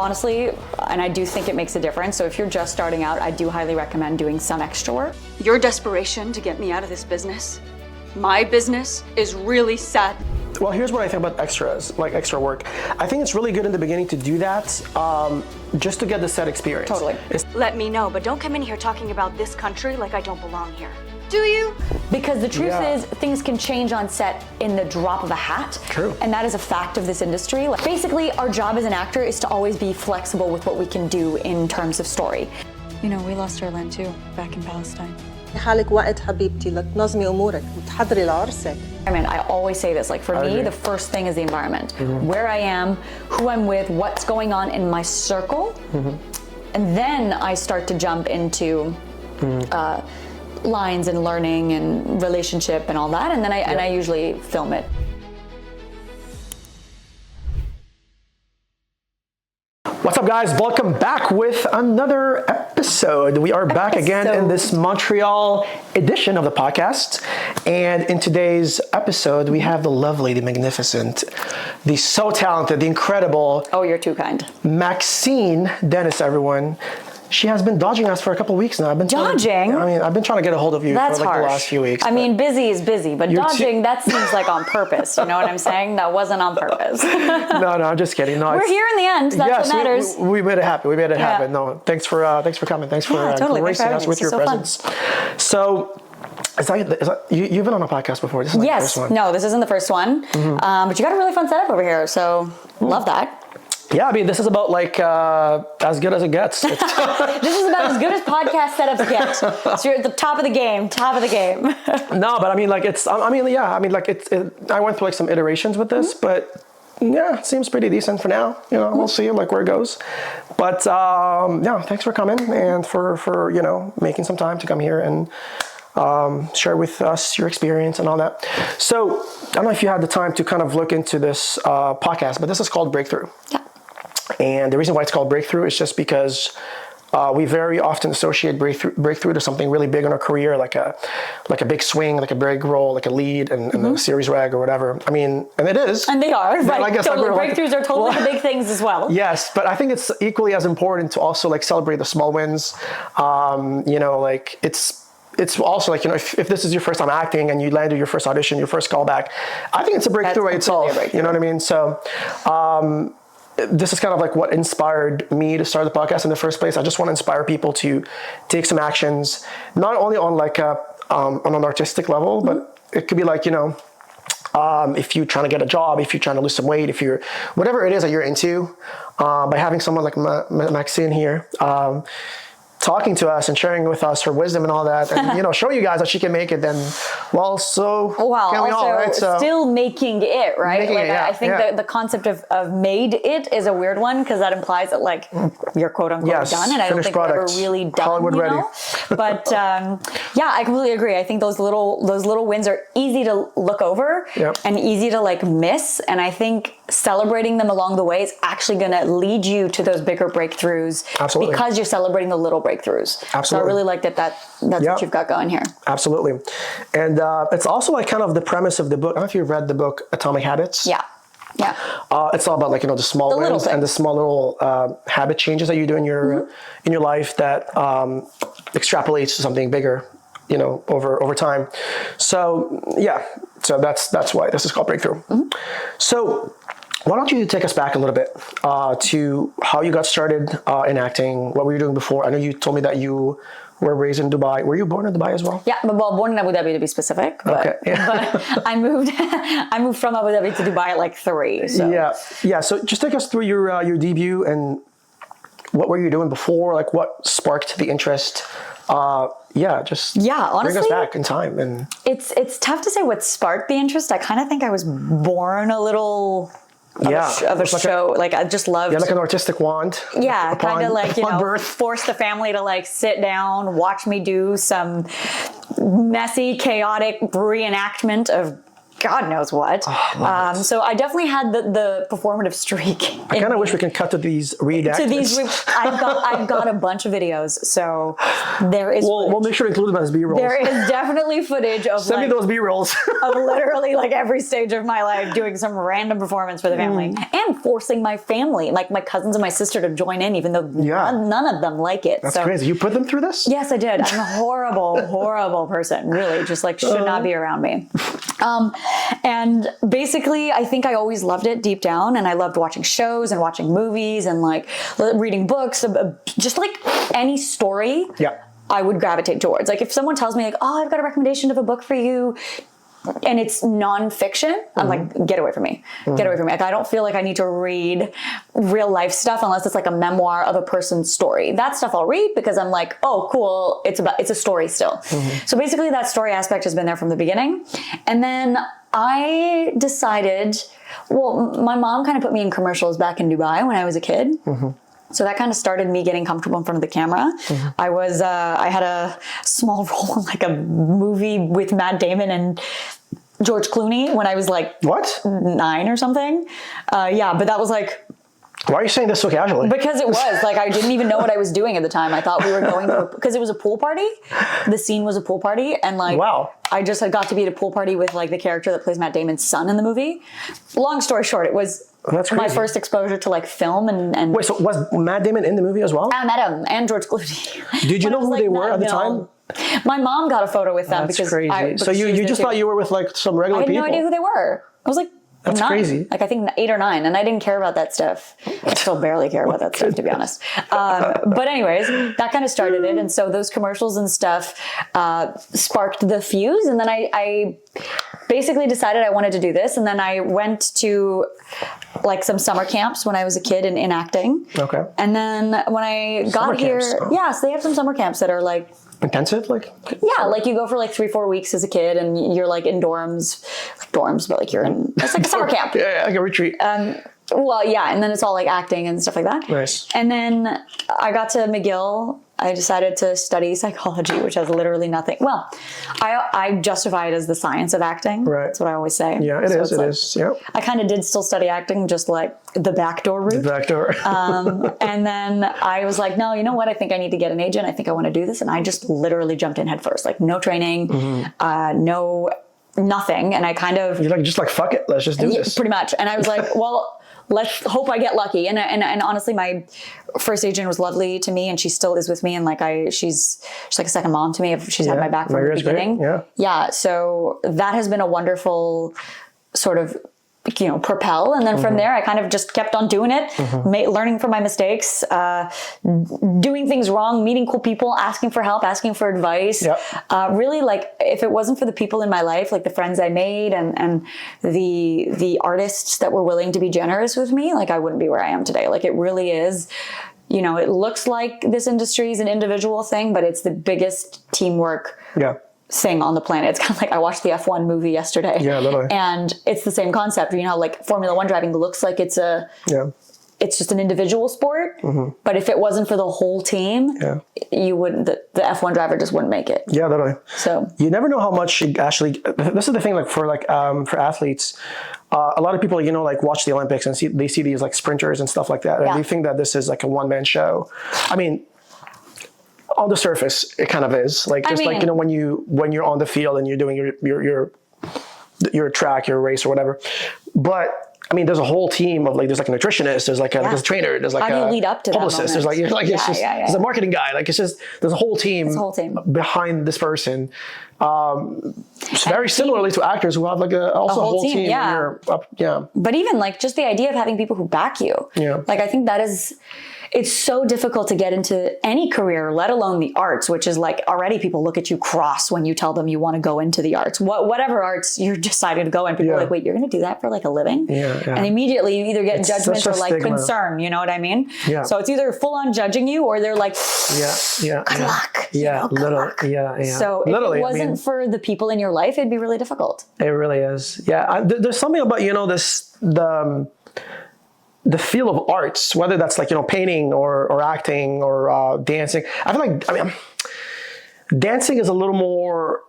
honestly, and I do think it makes a difference. So if you're just starting out, I do highly recommend doing some extra work. Your desperation to get me out of this business, my business, is really sad. Well, here's what I think about extras, like extra work. I think it's really good in the beginning to do that, just to get the set experience. Totally. Let me know, but don't come in here talking about this country like I don't belong here. Do you? Because the truth is, things can change on set in the drop of a hat. True. And that is a fact of this industry. Like, basically, our job as an actor is to always be flexible with what we can do in terms of story. You know, we lost our land too, back in Palestine. حالك وقت حبيبتي لتنظمي امورك وتحضري لعرسك. I mean, I always say this, like for me, the first thing is the environment. Where I am, who I'm with, what's going on in my circle. And then I start to jump into lines and learning and relationship and all that. And then I usually film it. What's up, guys? Welcome back with another episode. We are back again in this Montreal edition of the podcast. And in today's episode, we have the lovely, the magnificent, the so talented, the incredible... Oh, you're too kind. Maxine Denis, everyone. She has been dodging us for a couple of weeks now. I've been Dodging? I've been trying to get a hold of you That's for like harsh. the last few weeks. I mean, busy is busy, but dodging, that seems like on purpose. You know what I'm saying? That wasn't on purpose. No, I'm just kidding. No, We're here in the end. That's what matters. We made it happen. We made it happen. No, thanks for coming. Thanks for gracing us with your presence. So, you've been on a podcast before. This is the first one. No, this isn't the first one. But you got a really fun setup over here, so love that. Yeah, I mean, this is about like as good as it gets. This is about as good as podcast setups get. So you're at the top of the game. No, but I mean, like I went through like some iterations with this, but yeah, it seems pretty decent for now. You know, we'll see like where it goes. But yeah, thanks for coming and for making some time to come here and share with us your experience and all that. So I don't know if you had the time to kind of look into this podcast, but this is called Breakthrough. Yeah. And the reason why it's called Breakthrough is just because we very often associate breakthrough to something really big in our career, like a big swing, like a big role, like a lead and a series reg or whatever. I mean, and it is. And they are, right? I guess totally. Breakthroughs are totally the big things as well. Yes, but I think it's equally as important to also like celebrate the small wins. Like it's also like, if this is your first time acting and you landed your first audition, your first callback, I think it's a breakthrough by itself. You know what I mean? So this is kind of like what inspired me to start the podcast in the first place. I just want to inspire people to take some actions, not only on like on an artistic level, but it could be like, if you're trying to get a job, if you're trying to lose some weight, if you're whatever it is that you're into, by having someone like Maxine here, talking to us and sharing with us her wisdom and all that, and showing you guys that she can make it, then can we all, right? So still making it, right? I think that the concept of made it is a weird one, because that implies that like you're quote unquote done, and I don't think we're ever really done. Hollywood ready. But yeah, I completely agree. I think those little wins are easy to look over and easy to like miss, and I think celebrating them along the way is actually going to lead you to those bigger breakthroughs. Absolutely. Because you're celebrating the little breakthroughs. Absolutely. So I really like that's what you've got going here. Absolutely. And it's also like kind of the premise of the book. I don't know if you've read the book Atomic Habits. Yeah. It's all about like, the small wins and the small little habit changes that you do in your life that extrapolates to something bigger, over time. So yeah, so that's why this is called Breakthrough. So why don't you take us back a little bit to how you got started in acting? What were you doing before? I know you told me that you were raised in Dubai. Were you born in Dubai as well? Yeah, born in Abu Dhabi to be specific. But, but I moved from Abu Dhabi to Dubai at like 3. So. Yeah. So just take us through your debut and what were you doing before? Like what sparked the interest? Honestly, bring us back in time. And it's tough to say what sparked the interest. I kind of think I was born a little. Of a show. I just loved. Yeah, like an artistic wand. Yeah, kind of like, birth. Force the family to like sit down, watch me do some messy, chaotic reenactment of God knows what. So I definitely had the performative streak. I kind of wish we can cut to these reenactments. I've got a bunch of videos, so there is. We'll make sure to include them as B-rolls. There is definitely footage of Send me those B-rolls. of literally like every stage of my life doing some random performance for the family and forcing my family, like my cousins and my sister, to join in, even though none of them like it. That's crazy. You put them through this? Yes, I did. I'm a horrible person. Really, just like should not be around me. And basically, I think I always loved it deep down, and I loved watching shows and watching movies and like reading books, just like any story. Yeah. I would gravitate towards. Like if someone tells me like, oh, I've got a recommendation of a book for you, and it's nonfiction, I'm like, get away from me. Get away from me. Like I don't feel like I need to read real life stuff unless it's like a memoir of a person's story. That stuff I'll read because I'm like, oh, cool. It's a story still. So basically that story aspect has been there from the beginning. And then I decided, well, my mom kind of put me in commercials back in Dubai when I was a kid. So that kind of started me getting comfortable in front of the camera. I had a small role in like a movie with Matt Damon and George Clooney when I was like 9 or something. But that was like, why are you saying this so casually? Because it was like, I didn't even know what I was doing at the time. I thought we were going to, because it was a pool party. The scene was a pool party. And like, I just got to be at a pool party with like the character that plays Matt Damon's son in the movie. Long story short, it was my first exposure to like film and wait, so was Matt Damon in the movie as well? I met him and George Clooney. Did you know who they were at the time? My mom got a photo with them. That's crazy. So you just thought you were with like some regular people? I had no idea who they were. I was like, that's 9. crazy. Like I think 8 or 9, and I didn't care about that stuff. I still barely care about that stuff, to be honest. But anyways, that kind of started it, and so those commercials and stuff sparked the fuse, and then I basically decided I wanted to do this, and then I went to like some summer camps when I was a kid in acting. Okay. And then when I got here, so they have some summer camps that are like intensive, like like you go for like 3-4 weeks as a kid, and you're like in dorms, but like you're in it's like a summer camp, like a retreat. And then it's all like acting and stuff like that. Nice. And then I got to McGill. I decided to study psychology, which has literally nothing. Well, I justify it as the science of acting. Right. That's what I always say. Yeah, it is. Yeah. I kind of did still study acting, just like the backdoor route. The backdoor. And then I was like, no, you know what? I think I need to get an agent. I think I want to do this. And I just literally jumped in head first, like no training, no nothing. And I kind of... You're like, just like, fuck it. Let's just do this. Pretty much. And I was like, well... let's hope I get lucky. And honestly, my first agent was lovely to me, and she still is with me. And like she's like a second mom to me. She's had my back from the beginning. Yeah. So that has been a wonderful sort of, propel. And then from there, I kind of just kept on doing it, learning from my mistakes, doing things wrong, meeting cool people, asking for help, asking for advice. Really, like, if it wasn't for the people in my life, like the friends I made and the artists that were willing to be generous with me, like I wouldn't be where I am today. Like it really is, it looks like this industry is an individual thing, but it's the biggest teamwork thing on the planet. It's kind of like I watched the F1 movie yesterday. Yeah, literally. And it's the same concept. Like Formula One driving looks like it's it's just an individual sport. But if it wasn't for the whole team, you wouldn't. The F1 driver just wouldn't make it. Yeah, literally. So you never know how much actually. This is the thing. Like for athletes, a lot of people like watch the Olympics and they see these like sprinters and stuff like that, and they think that this is like a one-man show. I mean, on the surface, it kind of is like just like when you're on the field and you're doing your track, your race or whatever. But I mean, there's a whole team of like there's like a nutritionist, there's like a trainer, there's like a lead up to publicist, there's like there's a marketing guy. Like it's just there's a whole team behind this person. Very similarly to actors who have like a whole team. But even like just the idea of having people who back you. Like I think that is. It's so difficult to get into any career, let alone the arts, which is like already people look at you cross when you tell them you want to go into the arts. Whatever arts you're deciding to go in, people are like, wait, you're going to do that for like a living? And immediately you either get judgment or like concern, you know what I mean? So it's either full on judging you or they're like, good luck. Good luck. So if it wasn't for the people in your life, it'd be really difficult. It really is. There's something about, the feel of arts, whether that's like, painting or acting or dancing. I feel like, dancing is a little more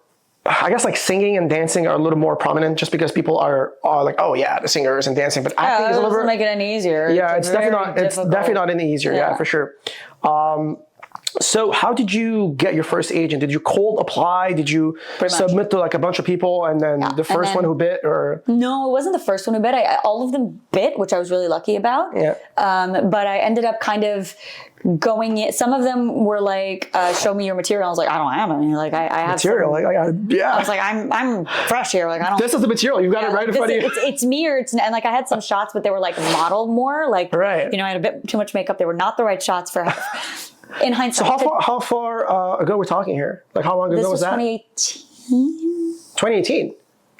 I guess like singing and dancing are a little more prominent just because people are like, oh yeah, the singers and dancing, but acting is a little bit. Doesn't make it any easier. Yeah, it's definitely not any easier. Yeah, for sure. So how did you get your first agent? Did you cold apply? Did you submit to like a bunch of people and then the first one who bit or? No, it wasn't the first one who bit. All of them bit, which I was really lucky about. Yeah. But I ended up kind of going in. Some of them were like, show me your material. I was like, I don't have any. Like I have material. Like I was like, I'm fresh here. Like I don't. This is the material. You got it right in front of you. It's me or and like I had some shots, but they were like modeled more. Like I had a bit too much makeup. They were not the right shots for. In hindsight. So how far ago we're talking here? Like how long ago was that? 2018. 2018.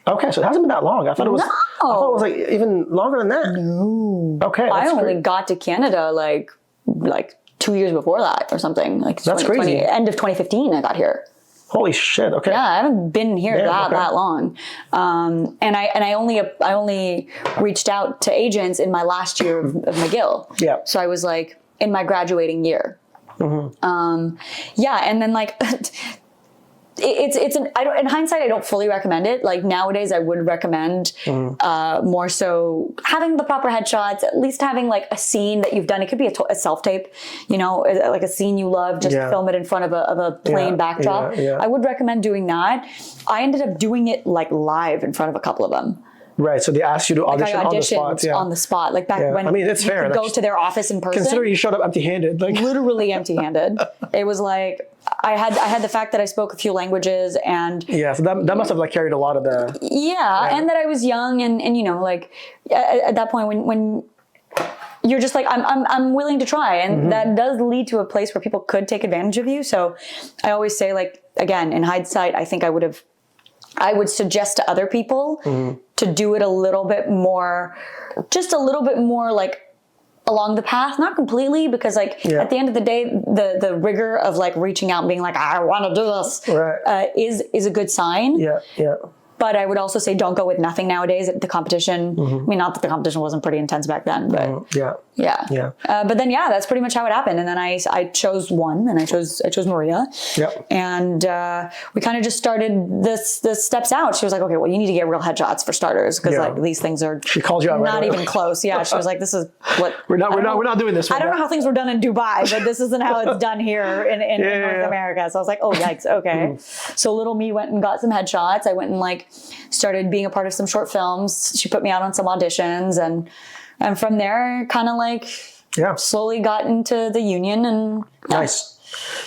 Okay, so it hasn't been that long. I thought it was. No. I thought it was like even longer than that. No. Okay. I only got to Canada like 2 years before that or something. Like that's crazy. End of 2015, I got here. Holy shit! Okay. Yeah, I haven't been here that long, and I only reached out to agents in my last year of McGill. Yeah. So I was like in my graduating year. Mm-hmm. And then like in hindsight I don't fully recommend it. Like nowadays I would recommend more so having the proper headshots, at least having like a scene that you've done. It could be a self-tape, like a scene you love, just film it in front of a plain backdrop. I would recommend doing that. I ended up doing it like live in front of a couple of them. Right, so they asked you to audition on the spot. On the spot, like back when. I mean, it's fair. Go to their office in person. Consider you showed up empty-handed, like literally empty-handed. It was like I had the fact that I spoke a few languages and. Yeah, so that must have like carried a lot of the. Yeah, and that I was young and like at that point when you're just like I'm willing to try, and that does lead to a place where people could take advantage of you. So I always say, like, again, in hindsight, I think I would suggest to other people to do it a little bit more, just a little bit more like along the path, not completely, because like at the end of the day, the rigor of like reaching out and being like, I want to do this is a good sign. Yeah. Yeah. But I would also say don't go with nothing nowadays. The competition, I mean, not that the competition wasn't pretty intense back then, but yeah. But then that's pretty much how it happened. And then I chose one, and I chose Maria. Yep. And we kind of just started the steps out. She was like, okay, well, you need to get real headshots for starters, because like these things are. She called you out not even close. Yeah, she was like, this is what we're not doing this. I don't know how things were done in Dubai, but this isn't how it's done here in North America. So I was like, oh yikes, okay. So little me went and got some headshots. I went and like started being a part of some short films. She put me out on some auditions, and from there kind of like slowly got into the union. And nice.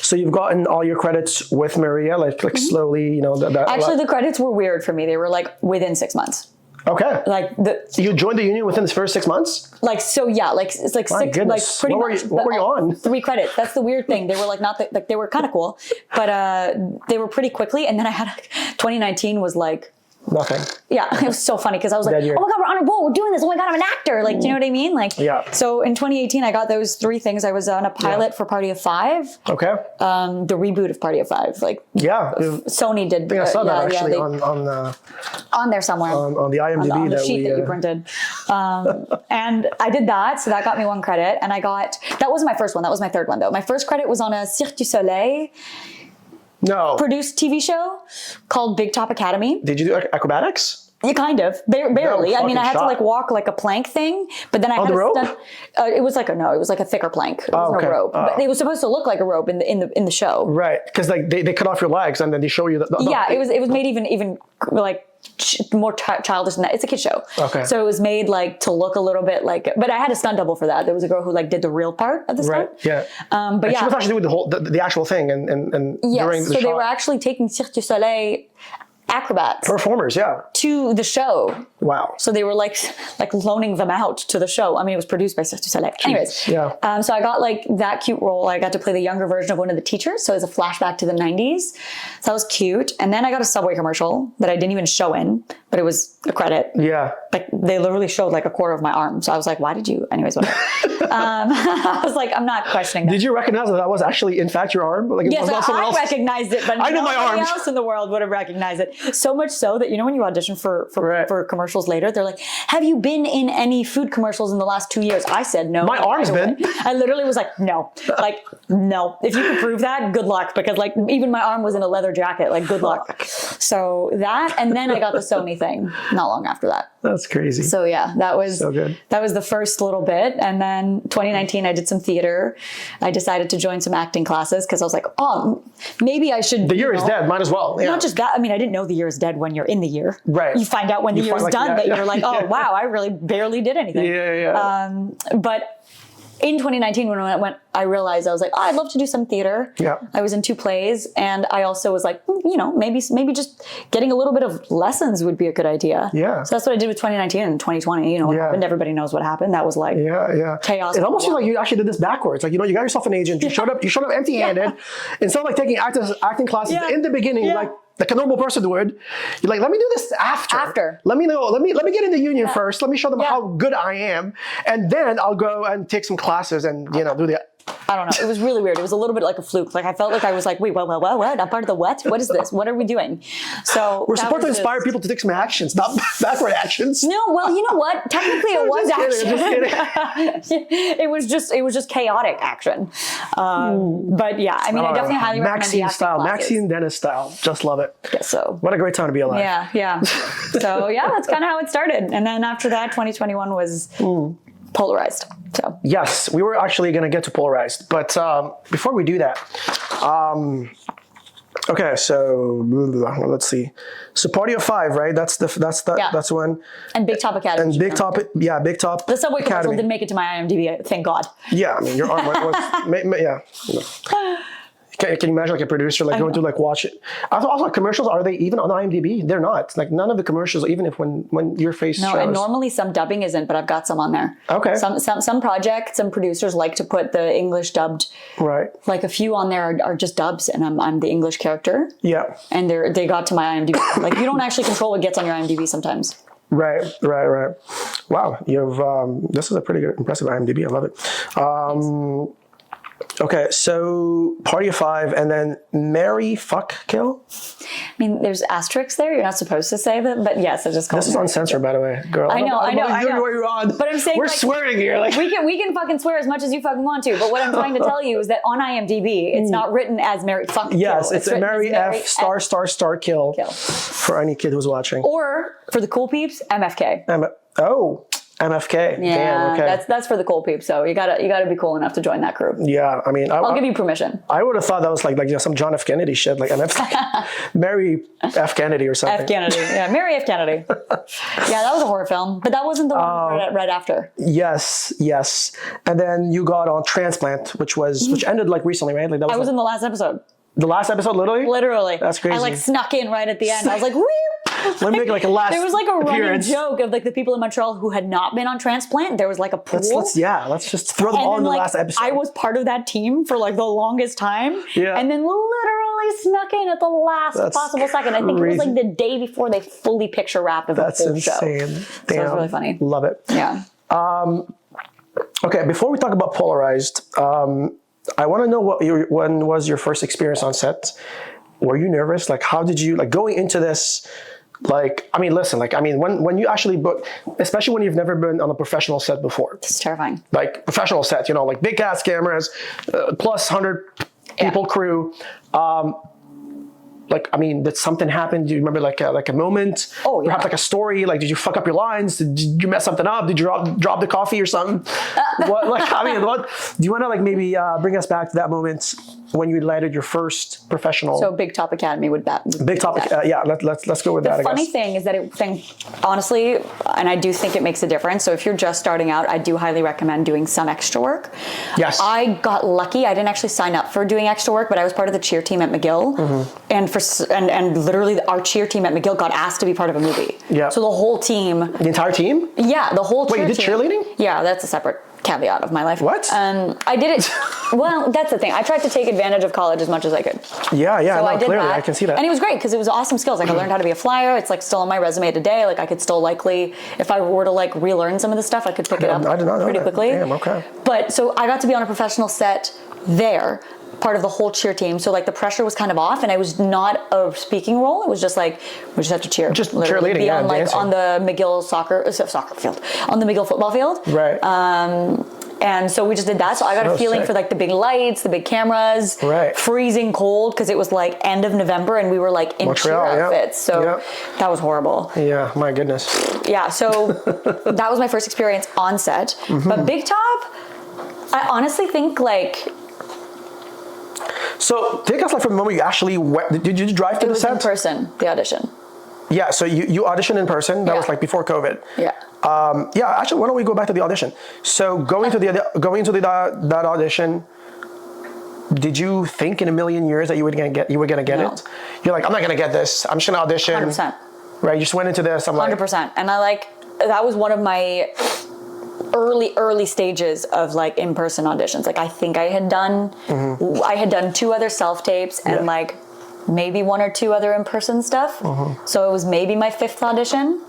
So you've gotten all your credits with Maria, like slowly, Actually, the credits were weird for me. They were like within 6 months. Okay. Like you joined the union within the first 6 months? Like, so yeah, like it's like My 6, goodness. like pretty much. What were you on? 3 credits. That's the weird thing. They were like they were kind of cool, but they were pretty quickly. And then I had 2019 was like. Nothing. Yeah, it was so funny because I was like, oh my God, we're on a roll, we're doing this. Oh my God, I'm an actor. Like, do you know what I mean? Like, so in 2018, I got those 3 things. I was on a pilot for Party of 5. Okay. The reboot of Party of 5. Like, Sony did. I saw that actually on there somewhere. On the IMDb on the sheet that you printed. And I did that. So that got me 1 credit. And that wasn't my first one. That was my 3rd one though. My first credit was on a Cirque du Soleil. Produced TV show called Big Top Academy. Did you do acrobatics? Yeah, kind of. Barely. I mean, I had to like walk like a plank thing, but then I had the rope? It was like a thicker plank. It wasn't a rope, but it was supposed to look like a rope in the show. Right, because like they cut off your legs and then they show you the it was made even like more childish than that. It's a kid show. Okay. So it was made like to look a little bit like, but I had a stunt double for that. There was a girl who like did the real part of the stunt. Right. Yeah. But she was actually doing the actual thing and during the so shot. they were actually taking Cirque du Soleil acrobats performers to the show. Wow. So they were like loaning them out to the show. I mean, it was produced by Cirque du Soleil. Anyways, so I got like that cute role. I got to play the younger version of one of the teachers. So it was a flashback to the 90s. So that was cute. And then I got a Subway commercial that I didn't even show in, but it was a credit. Yeah. Like they literally showed like a quarter of my arm. So I was like, why did you? Anyways, whatever. I was like, I'm not questioning that. Did you recognize that was actually in fact your arm? Like, yes, I recognized it, but I know nobody my arms. else in the world would have recognized it. So much so that, when you audition for commercials later, they're like, have you been in any food commercials in the last 2 years? I said no. My arm's been. I literally was like, no. Like, no. If you could prove that, good luck. Because like even my arm was in a leather jacket. Like, good luck. So that, and then I got the Sony thing not long after that. That's crazy. So yeah, that was so good. That was the first little bit. And then 2019, I did some theater. I decided to join some acting classes because I was like, oh, maybe I should. The year is dead. Might as well. Yeah. Not just that. I mean, I didn't know the year is dead when you're in the year. Right. You find out when the year is done that you're like, oh, wow, I really barely did anything. Yeah. But in 2019, when I went, I realized I was like, oh, I'd love to do some theater. Yeah. I was in 2 plays, and I also was like, maybe just getting a little bit of lessons would be a good idea. Yeah. So that's what I did with 2019 and 2020. What happened? Everybody knows what happened. That was like chaos. It almost seems like you actually did this backwards. Like, you got yourself an agent. You showed up empty-handed. Instead of like taking acting classes in the beginning, like a normal person would, you're like, let me do this after. Let me get in the union first. Let me show them how good I am. And then I'll go and take some classes and, do the... I don't know. It was really weird. It was a little bit like a fluke. Like I felt like I was like, wait, what? I'm part of the what? What is this? What are we doing? So we're supposed to inspire people to take some actions, not backward actions. No, well, you know what? Technically, it was action. It was just chaotic action. But yeah, I mean, I definitely highly recommend the acting style, classes. Maxine Denis style. Just love it. Guess so. What a great time to be alive. Yeah. So yeah, that's kind of how it started. And then after that, 2021 was Polarized. So yes, we were actually going to get to Polarized, but before we do that, okay, so let's see. So Party of 5, right? That's one. And Big Top Academy. And Big Top. The Subway commercial didn't make it to my IMDb. Thank God. Yeah, I mean your arm was Can you imagine like a producer going to watch it? Also, commercials, are they even on IMDb? They're not. Like none of the commercials, even if when your face shows. No, and normally some dubbing isn't, but I've got some on there. Okay. Some projects, some producers like to put the English dubbed. Right. Like a few on there are just dubs, and I'm the English character. Yeah. And they got to my IMDb. Like you don't actually control what gets on your IMDb sometimes. Right. Wow, this is a pretty good, impressive IMDb. I love it. Okay, so Party of 5, and then Marry, Fuck, Kill? I mean, there's asterisks there. You're not supposed to say that, but yes, I just call it. This is uncensored, by the way, girl. I know. You're on. But I'm saying we're swearing here. Like we can fucking swear as much as you fucking want to. But what I'm trying to tell you is that on IMDb, it's not written as Marry, Fuck, Kill. Yes, it's a Marry F star kill for any kid who's watching. Or for the cool peeps, MFK. MFK. Yeah, damn, okay. That's for the cool peeps. So you gotta be cool enough to join that crew. Yeah, I mean, I'll give you permission. I would have thought that was like some John F. Kennedy shit, like MFK, Marry F. Kennedy or something. F. Kennedy, yeah, Marry F. Kennedy. Yeah, that was a horror film, but that wasn't the one right after. Yes, and then you got on Transplant, which ended like recently, right? Like that was. I was in the last episode. The last episode, literally? Literally. That's crazy. I snuck in right at the end. I was like, woo! Let me make a last There was a running appearance. joke of the people in Montreal who had not been on Transplant. There was a pool. Let's just throw them all in the last episode. I was part of that team for the longest time. Yeah. And then literally snuck in at the last possible second. I think it was the day before they fully picture wrapped of the full show. That's insane. Damn. So it was really funny. Love it. Yeah. Okay, before we talk about Polarized, I want to know when was your first experience on set? Were you nervous? How did you, going into this, when you actually book, especially when you've never been on a professional set before. It's terrifying. Professional set, big cast cameras, plus 100 people crew. Did something happen? Do you remember a moment? Oh, yeah. Perhaps a story? Did you fuck up your lines? Did you mess something up? Did you drop the coffee or something? What? Do you want to maybe bring us back to that moment when you landed your first professional? So Big Top Academy would that. Big Top, yeah. Let's go with that. The funny thing is that honestly, and I do think it makes a difference. So if you're just starting out, I do highly recommend doing some extra work. Yes. I got lucky. I didn't actually sign up for doing extra work, but I was part of the cheer team at McGill, and literally our cheer team at McGill got asked to be part of a movie. Yeah. So the whole team. The entire team? Yeah, the whole cheer team. Wait, you did cheerleading? Yeah, that's a separate caveat of my life. What? I did it. Well, that's the thing. I tried to take advantage of college as much as I could. Yeah. So I did clearly, that. I can see that. And it was great because it was awesome skills. I learned how to be a flyer. It's still on my resume today. I could still likely, if I were to relearn some of the stuff, I could pick it up pretty quickly. Damn, okay. But so I got to be on a professional set there, part of the whole cheer team. So the pressure was kind of off, and I was not a speaking role. It was just we just have to cheer. Just cheerleading, on the McGill soccer field, on the McGill football field. Right. And so we just did that. So I got a feeling for like the big lights, the big cameras, freezing cold because it was like end of November and we were like in cheer outfits. So that was horrible. Yeah, my goodness. Yeah, so that was my first experience on set. But Big Top, I honestly think like... So take us like from the moment you actually went, did you drive to the set? It was in person, the audition. Yeah, so you auditioned in person. That was like before COVID. Yeah. Actually, why don't we go back to the audition? So going to that audition, did you think in a million years that you were gonna get it? You're like, I'm not gonna get this. I'm just gonna audition. 100%. Right, you just went into this. I'm 100%. And that was one of my early stages of like in-person auditions. Like I think I had done 2 other self-tapes and like maybe 1 or 2 other in-person stuff. So it was maybe my 5th audition.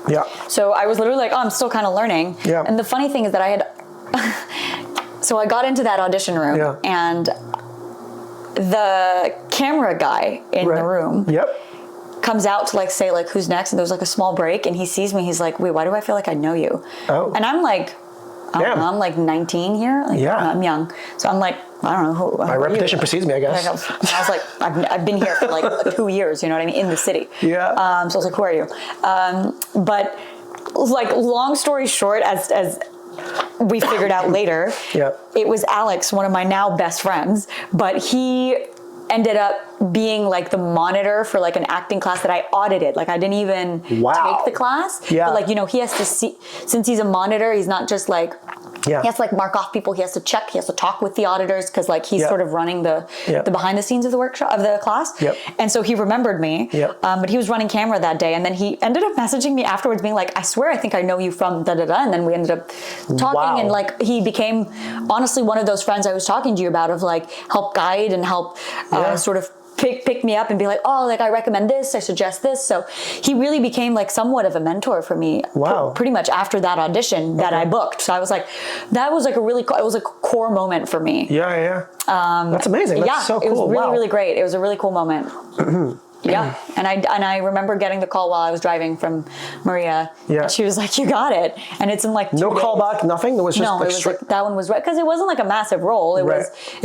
Yeah. So I was literally like, oh, I'm still kind of learning. Yeah. And the funny thing is that I had, so I got into that audition room and the camera guy in the room comes out to like say like, who's next? And there's like a small break and he sees me. He's like, wait, why do I feel like I know you? Oh. And I'm like, I don't know, I'm like 19 here. Like, I'm young. So I'm like, I don't know who. My reputation precedes me, I guess. I was like, I've been here for like 2 years, you know what I mean, in the city. Yeah. So I was like, who are you? But like, long story short, as we figured out later, it was Alex, one of my now best friends, but he ended up being like the monitor for like an acting class that I audited. Like I didn't even take the class. Yeah. But like, you know, he has to see, since he's a monitor, he's not just like, he has to like mark off people. He has to check. He has to talk with the auditors because like he's sort of running the behind the scenes of the workshop of the class. And so he remembered me. But he was running camera that day, and then he ended up messaging me afterwards, being like, "I swear, I think I know you from da da da." And then we ended up talking, and like he became honestly one of those friends I was talking to you about, of like help guide and help sort of pick me up and be like, oh, like I recommend this, I suggest this. So he really became like somewhat of a mentor for me. Pretty much after that audition that I booked. So I was like, that was like it was a core moment for me. That's amazing. That's so cool. It was really, really great. It was a really cool moment. And I remember getting the call while I was driving from Maria. And she was like, you got it. And it's in like 2 no days. Callback, nothing? It was just it was like, that one was right. Because it wasn't like a massive role. It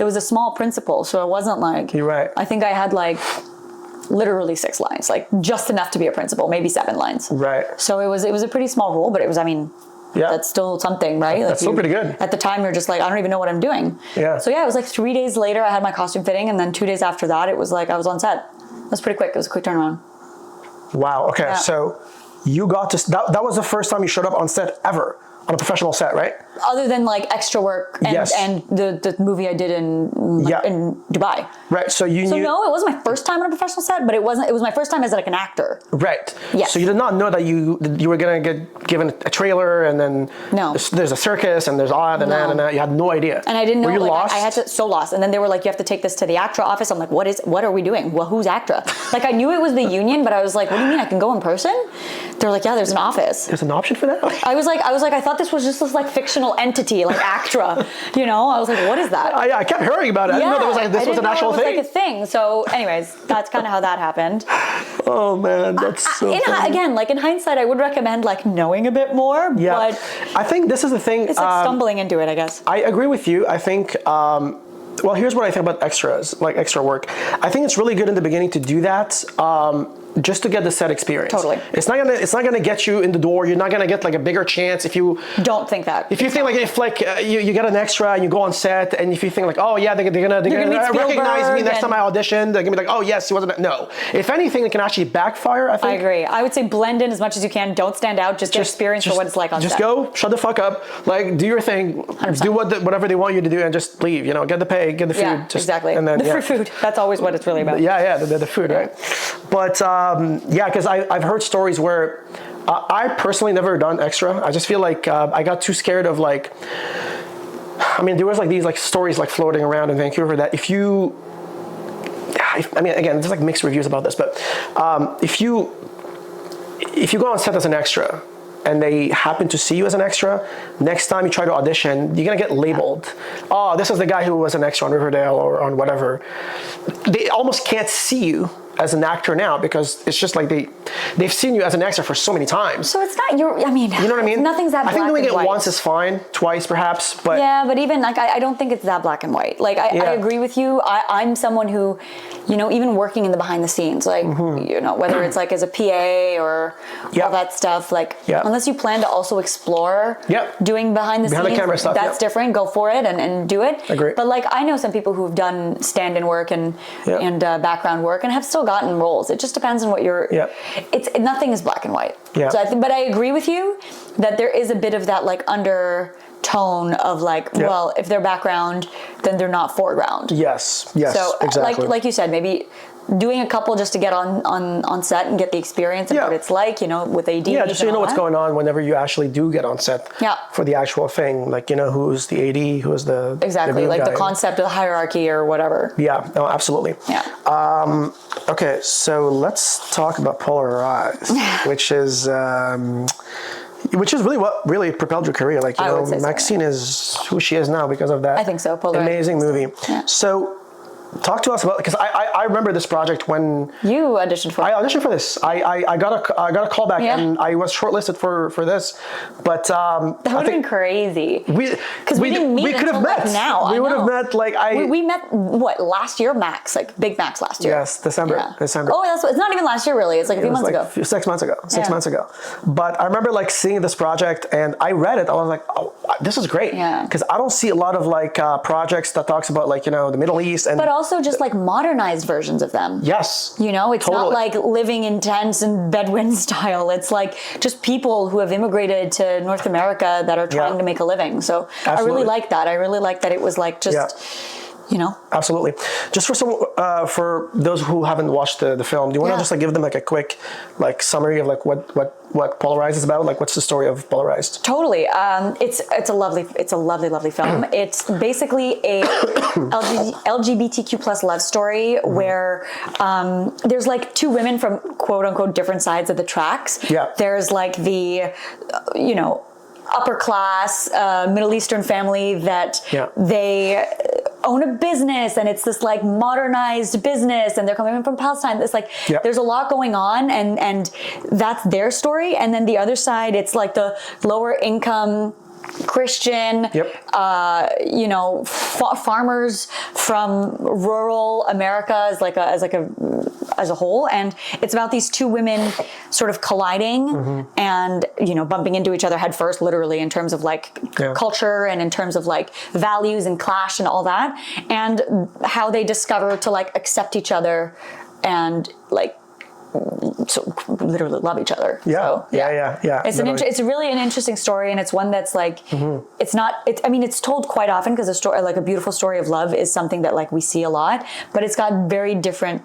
was a small principal. So it wasn't like, I think I had like literally 6 lines, like just enough to be a principal, maybe 7 lines. So it was a pretty small role, but it was, I mean, that's still something, right? Like that's still pretty good. At the time, you're just like, I don't even know what I'm doing. So it was like 3 days later, I had my costume fitting. And then 2 days after that, it was like, I was on set. It was pretty quick. It was a quick turnaround. Wow. Okay. So you got to, that was the first time you showed up on set ever, on a professional set, right? Other than like extra work and the movie I did in Dubai. Right. So you knew. No, it wasn't my first time on a professional set, but it was my first time as like an actor. Right. Yes. So you did not know that you were going to get given a trailer, and then there's a circus and there's and that. You had no idea. And I didn't know. Were you lost? I had to lost. And then they were like, you have to take this to the ACTRA office. I'm like, what are we doing? Well, who's ACTRA? Like I knew it was the union, but I was like, what do you mean I can go in person? They're like, yeah, there's an office. There's an option for that? I was like, I thought this was just this like fictional entity, like ACTRA, you know? I was like, what is that? I kept hearing about it. I didn't know this was an actual thing. It was like a thing. So anyways, that's kind of how that happened. Oh man, that's so funny. Again, like in hindsight, I would recommend like knowing a bit more, but I think this is the thing. It's like stumbling into it, I guess. I agree with you. I think, well, here's what I think about extras, like extra work. I think it's really good in the beginning to do that. Just to get the set experience. Totally. It's not gonna get you in the door. You're not gonna get like a bigger chance if you don't think that. If you think like you get an extra and you go on set, and if you think like, oh yeah, they're gonna recognize me next time I audition, they're gonna be like, oh yes, he wasn't. No. If anything, it can actually backfire. I think. I agree. I would say blend in as much as you can. Don't stand out. Just get experience for what it's like on set. Just go. Shut the fuck up. Like do your thing. 100%. Do whatever they want you to do, and just leave. You know, get the pay, get the food. Yeah, exactly. And then the free food. That's always what it's really about. The food, right? But because I've heard stories where I personally never done extra. I just feel like I got too scared of like. I mean, there was like these like stories like floating around in Vancouver that if you. I mean, again, there's like mixed reviews about this, but if you go on set as an extra and they happen to see you as an extra, next time you try to audition, you're gonna get labeled. Oh, this is the guy who was an extra on Riverdale or on whatever. They almost can't see you as an actor now because it's just like they've seen you as an actor for so many times. So it's not your. I mean, you know what I mean? Nothing's that. I think black doing and it white. once is fine, twice perhaps, but yeah, but even like I don't think it's that black and white. Like I agree with you. I'm someone who, you know, even working in the behind the scenes, like you know, whether it's like as a PA or all that stuff, like unless you plan to also explore doing behind the scenes, camera stuff, that's different. Go for it and do it. Agree. But like I know some people who've done stand-in work and background work and have still gotten roles. It just depends on what you're. It's nothing is black and white. Yeah. So but I agree with you that there is a bit of that like undertone of like, well, if they're background, then they're not foreground. Yes, So exactly. like you said, maybe doing a couple just to get on set and get the experience and what it's like, you know, with AD. Yeah, just so you know what's going on whenever you actually do get on set for the actual thing. Like, you know, who's the AD, who's the... Exactly, the like guy. the concept of the hierarchy or whatever. Yeah, no, absolutely. Yeah. Okay, so let's talk about Polarized, which is really what really propelled your career. Like, you know, Maxine is who she is now because of that. I think so. Polarized. Amazing movie. Yeah. So talk to us about, because I remember this project when you auditioned for it. I auditioned for this. I got a callback and I was shortlisted for this, but that would have been crazy. Because we didn't meet we could have until met. like now. We would have met like we met what last year, Max, like Big Max last year. Yes, December. Oh, it's not even last year really. It's like a few months ago. 6 months ago. 6 months ago. But I remember like seeing this project and I read it. I was like, oh, this is great. Yeah. Because I don't see a lot of like projects that talks about like, you know, the Middle East and. But also just like modernized versions of them. Yes. You know, it's not like living in tents and Bedouin style. It's like just people who have immigrated to North America that are trying to make a living. So I really like that. I really like that it was like just, you know. Absolutely. Just for those who haven't watched the film, do you want to just like give them like a quick like summary of like what Polarized is about? Like what's the story of Polarized? Totally. It's a lovely film. It's basically a LGBTQ plus love story where there's like two women from quote unquote different sides of the tracks. Yeah. There's like the, you know, upper class Middle Eastern family that they own a business and it's this like modernized business and they're coming in from Palestine. It's like there's a lot going on and that's their story. And then the other side, it's like the lower income Christian, you know, farmers from rural America as a whole, and it's about these two women sort of colliding and, you know, bumping into each other head first, literally, in terms of like culture and in terms of like values and clash and all that, and how they discover to like accept each other and like so literally love each other. It's really an interesting story, and it's one that's like it's told quite often because a story like a beautiful story of love is something that like we see a lot, but it's got very different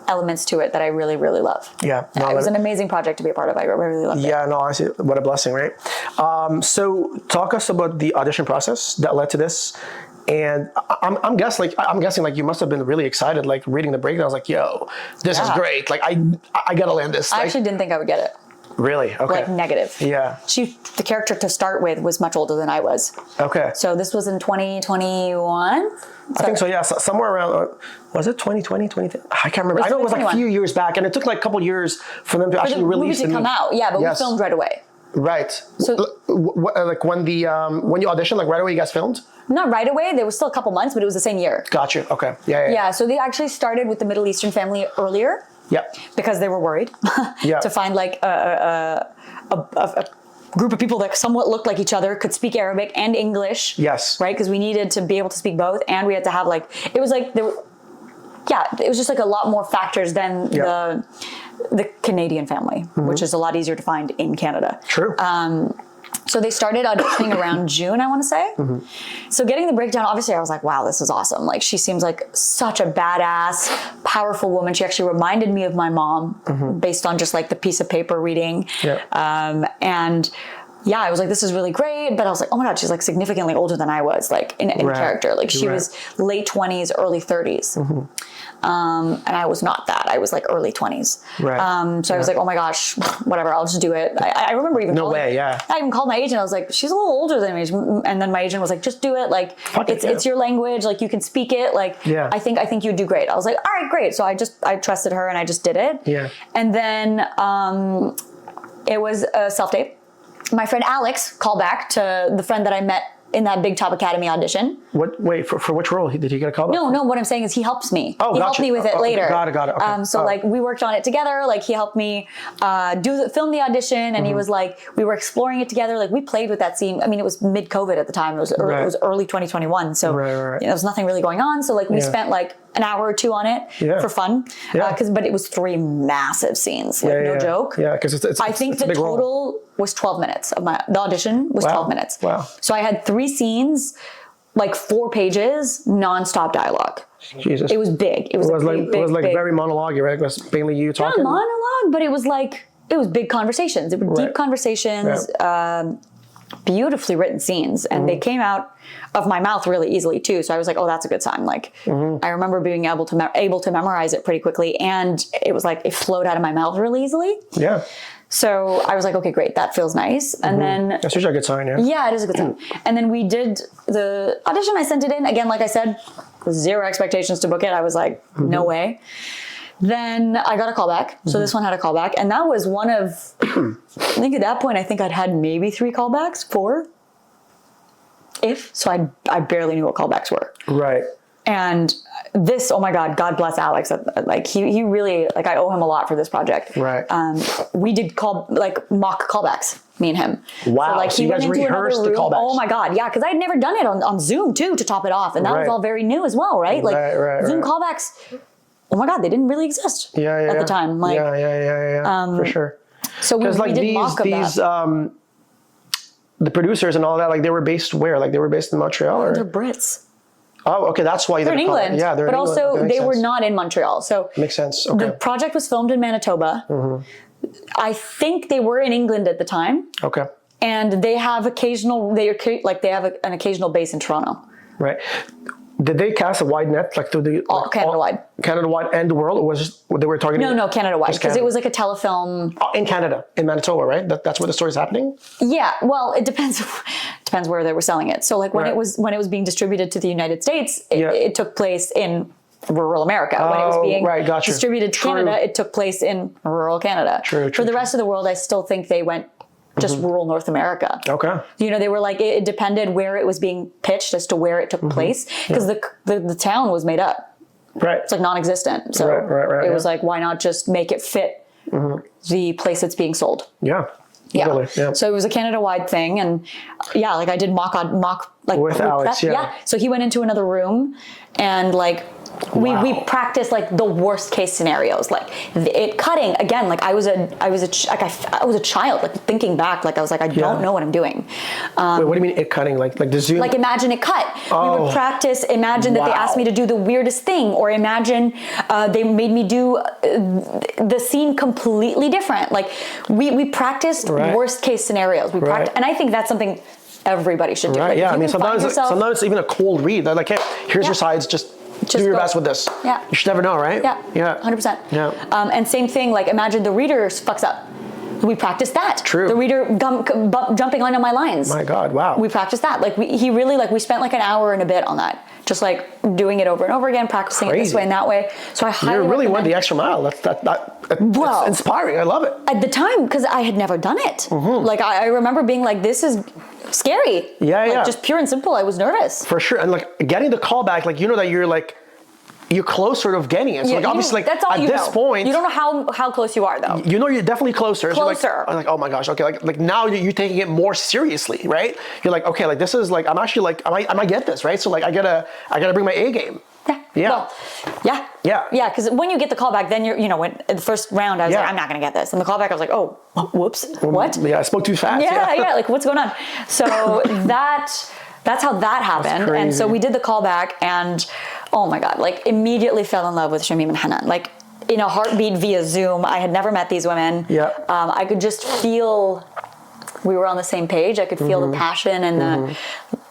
elements to it that I really, really love. It was an amazing project to be a part of. I really loved it. Yeah, no, honestly, what a blessing, right? So talk us about the audition process that led to this. And I'm guessing like you must have been really excited, like reading the breakdown. I was like, yo, this is great. Like I gotta land this. I actually didn't think I would get it. Really? Okay. Like negative. Yeah. The character to start with was much older than I was. Okay. So this was in 2021? I think so, yeah. Somewhere around, was it 2020, 2010? I can't remember. I know it was like a few years back, and it took like a couple years for them to actually release it. For the movie to come out, yeah, but we filmed right away. Right. So, like when you auditioned, like right away you guys filmed? Not right away. There was still a couple months, but it was the same year. Gotcha. Okay. Yeah. So they actually started with the Middle Eastern family earlier. Yep. Because they were worried to find like a group of people that somewhat looked like each other, could speak Arabic and English. Yes. Right? Because we needed to be able to speak both, and we had to have like, it was just like a lot more factors than the Canadian family, which is a lot easier to find in Canada. True. So they started auditioning around June, I want to say. So getting the breakdown, obviously I was like, wow, this is awesome. Like she seems like such a badass, powerful woman. She actually reminded me of my mom based on just like the piece of paper reading. And yeah, I was like, this is really great. But I was like, oh my God, she's like significantly older than I was, like in character. Like she was late 20s, early 30s. And I was not that. I was like early 20s. So I was like, oh my gosh, whatever, I'll just do it. I remember even I even called my agent. I was like, she's a little older than me. And then my agent was like, just do it. Like it's your language. Like you can speak it. Like I think you'd do great. I was like, all right, great. So I trusted her and I just did it. And then it was a self-tape. My friend Alex called back to the friend that I met in that Big Top Academy audition. Wait, for which role? Did he get a call back? No, what I'm saying is he helps me. Oh, he helped me with it later. Got it. Okay. So like we worked on it together. Like he helped me film the audition, and he was like, we were exploring it together. Like we played with that scene. I mean, it was mid-COVID at the time. It was early 2021. So there was nothing really going on. So like we spent like an hour or two on it for fun. But it was 3 massive scenes. Like no joke. Yeah, because I think the total was 12 minutes of the audition was 12 minutes. Wow. So I had 3 scenes, like 4 pages, nonstop dialogue. Jesus. It was big. It was big, very monologue, right? It was mainly you talking. Not monologue, but it was big conversations. It were deep conversations, beautifully written scenes, and they came out of my mouth really easily too. So I was like, oh, that's a good sign. Like I remember being able to memorize it pretty quickly, and it was like it flowed out of my mouth really easily. Yeah. So I was like, okay, great. That feels nice. And then that's usually a good sign, yeah. Yeah, it is a good sign. And then we did the audition. I sent it in again, like I said, 0 expectations to book it. I was like, no way. Then I got a callback. So this one had a callback, and that was one of, I think at that point, I think I'd had maybe 3 callbacks, 4. So I barely knew what callbacks were. Right. And this, oh my God, God bless Alex. Like he really, like I owe him a lot for this project. Right. We did mock callbacks, me and him. Wow. So, like he went into another room. The callbacks. Oh my God. Yeah. Cause I had never done it on Zoom too, to top it off. And that was all very new as well. Right. Like Zoom callbacks. Oh my God. They didn't really exist at the time. Like, for sure. So we did mock of that. The producers and all that, like they were based where? Like they were based in Montreal or? They're Brits. Oh, okay. That's why they're in England. Yeah, they're but in also England. they were not in Montreal. So makes sense. Okay. The project was filmed in Manitoba. I think they were in England at the time. Okay. And they have an occasional base in Toronto. Right. Did they cast a wide net, like through the Canada-wide? Canada-wide and the world, or was just they were targeting? No, Canada-wide, because it was like a telefilm. In Canada, in Manitoba, right? That's where the story's happening. Yeah, well, it depends where they were selling it. So, like when it was being distributed to the United States, it took place in rural America. When it was being distributed to Canada, it took place in rural Canada. True. For the rest of the world, I still think they went just rural North America. Okay. You know, they were like, it depended where it was being pitched as to where it took place, because the town was made up. Right. It's like non-existent. So it was like, why not just make it fit the place that's being sold? Yeah. Literally, yeah. So it was a Canada-wide thing, and like I did mock like with Alex. So he went into another room, and like we practiced like the worst case scenarios, like it cutting again. Like I was a child, like thinking back, like I was like, I don't know what I'm doing. Wait, what do you mean it cutting? Like the Zoom? Like imagine it cut. We would practice. Imagine that they asked me to do the weirdest thing, or imagine they made me do the scene completely different. Like we practiced worst case scenarios. We practiced, and I think that's something everybody should do. Right. Like, I mean, sometimes it's even a cold read. They're like, hey, here's your sides. Just do your best with this. Yeah. You should never know, right? Yeah. 100%. Yeah. And same thing, like imagine the reader fucks up. We practiced that. True. The reader jumping onto my lines. My God, wow. We practiced that. Like we spent like an hour and a bit on that. Just like doing it over and over again, practicing it this way and that way. So I highly really went the extra mile. That's inspiring. I love it. At the time, because I had never done it. Like I remember being like, this is scary. Yeah. Just pure and simple. I was nervous. For sure. And like getting the callback, like you know that you're closer to getting it. So like obviously like at this point, you don't know how close you are though. You know you're definitely closer. Closer. So like oh my gosh, okay, like now you're taking it more seriously, right? You're like, okay, like this is like I'm actually like I might get this, right? So like I gotta bring my A game. Yeah. Yeah, because when you get the callback, then when the first round I was like, I'm not gonna get this. And the callback I was like, oh, whoops, what? Yeah, I spoke too fast. Yeah, like what's going on? So that's how that happened. And so we did the callback, and oh my God, like immediately fell in love with Shamim and Hanan. Like in a heartbeat via Zoom. I had never met these women. Yeah. I could just feel we were on the same page. I could feel the passion and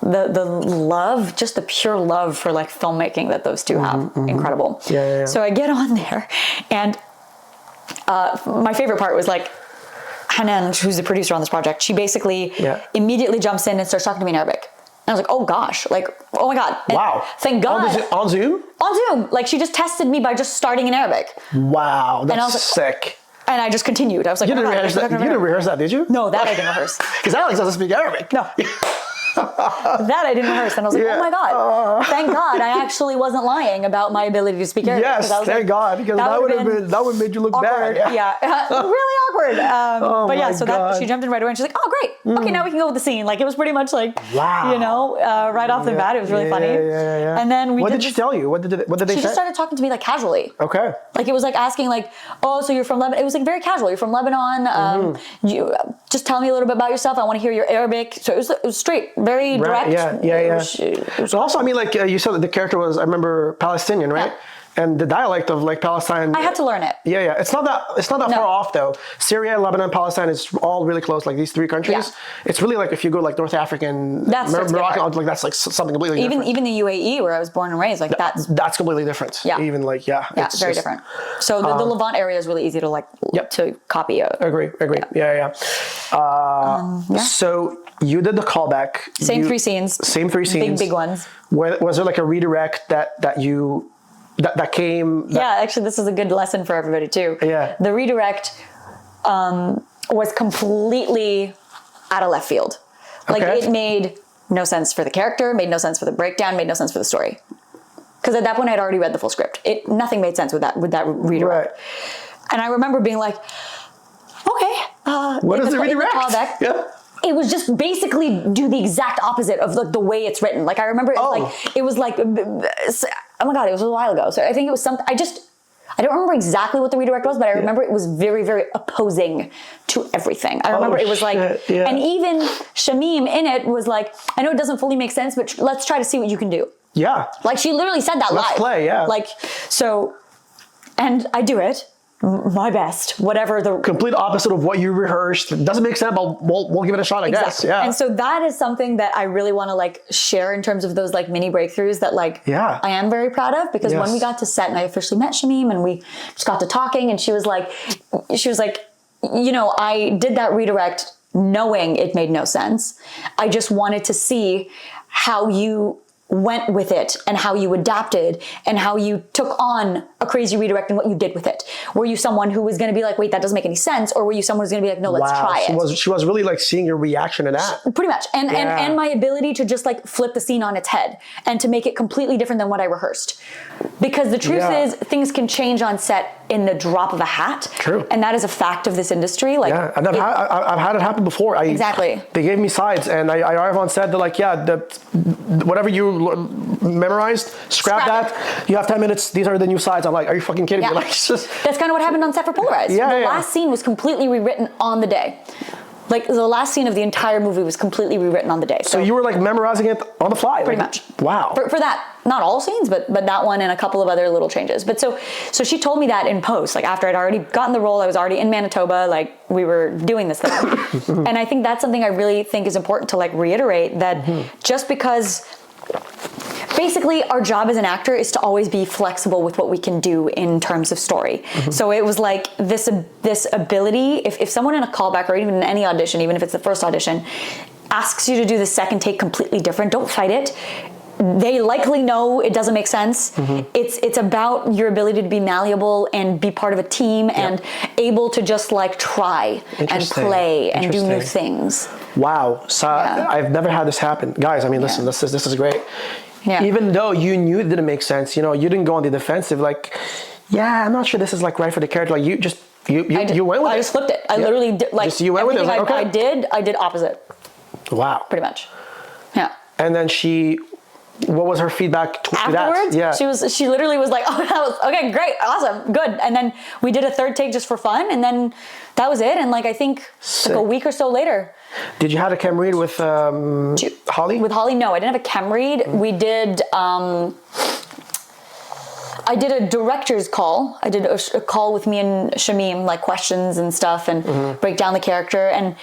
the love, just the pure love for like filmmaking that those two have. Incredible. Yeah. So I get on there, and my favorite part was like, Hanan, who's the producer on this project, she basically immediately jumps in and starts talking to me in Arabic. And I was like, oh gosh, like, oh my God. And wow. thank God. On Zoom? On Zoom. Like, she just tested me by just starting in Arabic. Wow, that's and I was like, sick. And I just continued. I was like, you didn't rehearse that, did you? No, that I didn't rehearse. Because Alex doesn't speak Arabic. No. That I didn't rehearse. And I was like, oh my God. Thank God I actually wasn't lying about my ability to speak Arabic. Yes, thank God. Because that would have made you look awkward. bad. Yeah. Really awkward. But yeah, so God. that she jumped in right away and she's like, oh, great. Okay, now we can go with the scene. Like, it was pretty much like, you know, right off the bat, it was really funny. Yeah. And then what did she tell you? What did they say? She just started talking to me like casually. Okay. Like, it was like asking like, oh, so you're from Lebanon. It was like very casual. You're from Lebanon. You just tell me a little bit about yourself. I want to hear your Arabic. So it was straight, very direct. Yeah. So also, I mean, like you said, the character was, I remember, Palestinian, right? Yeah. And the dialect of like Palestine. I had to learn it. Yeah. It's not that far off though. Syria, Lebanon, Palestine is all really close. Like these three countries. Yeah. It's really like if you go like North African, Morocco, like that's like something completely different. Even the UAE where I was born and raised, like that's completely different. Yeah. Even like it's very different. So the Levant area is really easy to like to copy. Agree. Yeah. So you did the callback. Same three scenes. Big ones. Was there like a redirect that you? That came... actually, this is a good lesson for everybody, too. Yeah. The redirect was completely out of left field. Like, it made no sense for the character, made no sense for the breakdown, made no sense for the story. Because at that point, I'd already read the full script. Nothing made sense with that redirect. Right. And I remember being like, okay. What is the redirect? It was just basically do the exact opposite of like the way it's written. Like I remember it was like, oh my God, it was a while ago. So I think it was something, I don't remember exactly what the redirect was, but I remember it was very, very opposing to everything. I remember it was like, and even Shamim in it was like, I know it doesn't fully make sense, but let's try to see what you can do. Yeah. Like she literally said that live. Let's play, yeah. Like, so, and I do it. My best, whatever the complete opposite of what you rehearsed. It doesn't make sense, but we'll give it a shot, I guess. Yeah. And so that is something that I really want to like share in terms of those like mini breakthroughs that like I am very proud of, because when we got to set and I officially met Shamim and we just got to talking and she was like, you know, I did that redirect knowing it made no sense. I just wanted to see how you went with it and how you adapted and how you took on a crazy redirect and what you did with it. Were you someone who was going to be like, wait, that doesn't make any sense? Or were you someone who's going to be like, no, let's try it? She was really like seeing your reaction to that. Pretty much. And my ability to just like flip the scene on its head and to make it completely different than what I rehearsed. Because the truth is things can change on set in the drop of a hat. True. And that is a fact of this industry. Like, and I've had it happen before. Exactly. They gave me sides and I arrived on set, they're like, whatever you memorized, scrap that. You have 10 minutes. These are the new sides. I'm like, are you fucking kidding me? Like, that's kind of what happened on set for Polarized. The last scene was completely rewritten on the day. Like the last scene of the entire movie was completely rewritten on the day. So you were like memorizing it on the fly? Pretty much. Wow. For that, not all scenes, but that one and a couple of other little changes. But so she told me that in post, like after I'd already gotten the role, I was already in Manitoba, like we were doing this thing. And I think that's something I really think is important to like reiterate, that just because basically our job as an actor is to always be flexible with what we can do in terms of story. So it was like this ability, if someone in a callback or even in any audition, even if it's the first audition, asks you to do the second take completely different, don't fight it. They likely know it doesn't make sense. It's about your ability to be malleable and be part of a team and able to just like try and play and do new things. Wow. So I've never had this happen. Guys, I mean, listen, this is great. Even though you knew it didn't make sense, you know, you didn't go on the defensive, like, I'm not sure this is like right for the character. Like you went with it. I just flipped it. I literally did, like, just you went with it. Like, okay. I did opposite. Wow. Pretty much. Yeah. And then what was her feedback to afterwards? That? Yeah. She literally was like, oh, that was okay, great, awesome, good. And then we did a third take just for fun, and then that was it. And like I think like a week or so later. Did you have a chem read with Holly? With Holly, no, I didn't have a chem read. We did. I did a director's call. I did a call with me and Shamim, like questions and stuff, and break down the character. And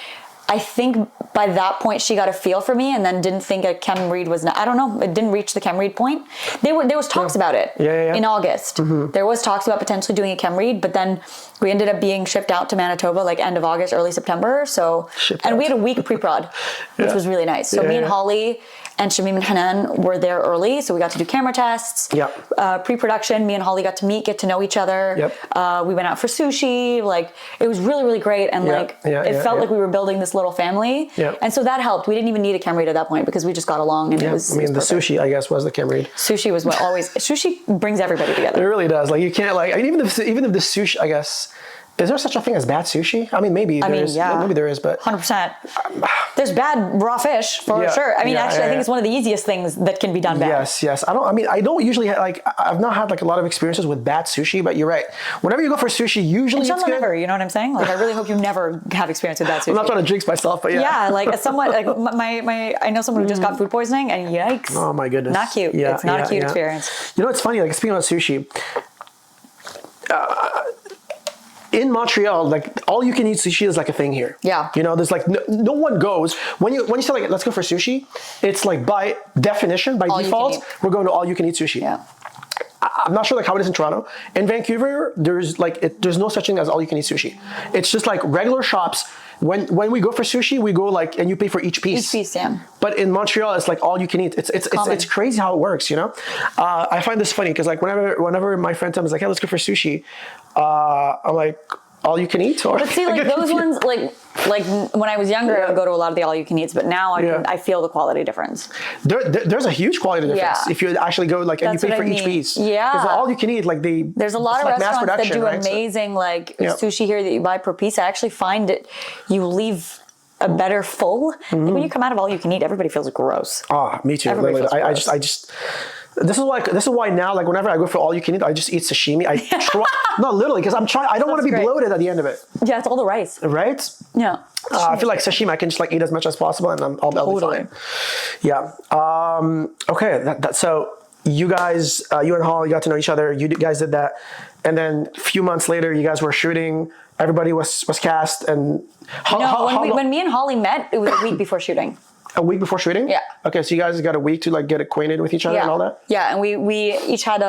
I think by that point she got a feel for me and then didn't think a chem read was not, I don't know, it didn't reach the chem read point. There was talks about it in August. There was talks about potentially doing a chem read, but then we ended up being shipped out to Manitoba like end of August, early September. So, and we had a week pre-prod, which was really nice. So me and Holly and Shamim and Hanan were there early, so we got to do camera tests. Pre-production, me and Holly got to meet, get to know each other. We went out for sushi. Like, it was really, really great, and it felt like we were building this little family. And so that helped. We didn't even need a chem read at that point because we just got along, and it was. I mean, the sushi, I guess, was the chem read. Sushi was what always. Sushi brings everybody together. It really does. Like, you can't like even if the sushi, I guess. Is there such a thing as bad sushi? I mean, maybe there is. Yeah. Maybe there is, but 100%. There's bad raw fish for sure. I mean, I think it's one of the easiest things that can be done bad. Yes. I don't usually I've not had like a lot of experiences with bad sushi, but you're right. Whenever you go for sushi, usually it's good. Never, you know what I'm saying? Like, I really hope you never have experience with bad sushi. I'm not trying to jinx myself, but yeah, like as someone like I know someone who just got food poisoning, and yikes. Oh my goodness. Not cute. Yeah, it's not a cute experience. You know, it's funny. Like, speaking about sushi. In Montreal, like, all you can eat sushi is like a thing here. Yeah. You know, there's like no one goes when you say like let's go for sushi. It's like by definition, by default, we're going to all you can eat sushi. Yeah. I'm not sure like how it is in Toronto. In Vancouver, there's no such thing as all you can eat sushi. It's just like regular shops. When we go for sushi, we go like, and you pay for each piece. Each piece, yeah. But in Montreal, it's like all you can eat. It's crazy how it works, you know? I find this funny because like whenever my friend tells me like, hey, let's go for sushi, I'm like, all you can eat? Or but see, like those ones, like when I was younger, I would go to a lot of the all you can eats, but now I feel the quality difference. There's a huge quality difference if you actually go like and you pay for each piece. Yeah. Because all you can eat, like there's a lot of restaurants that do amazing like sushi here that you buy per piece. I actually find it, you leave a better full. Like, when you come out of all you can eat, everybody feels gross. Ah, me too. I just this is why now, like, whenever I go for all you can eat, I just eat sashimi. I try, not literally, because I don't want to be bloated at the end of it. Yeah, it's all the rice. Right? Yeah. I feel like sashimi, I can just like eat as much as possible, and I'll be fine. Yeah. Okay. So you guys, you and Holly got to know each other. You guys did that, and then a few months later, you guys were shooting. Everybody was cast, and when me and Holly met, it was a week before shooting. A week before shooting? Yeah. Okay, so you guys got a week to like get acquainted with each other and all that? Yeah, and we each had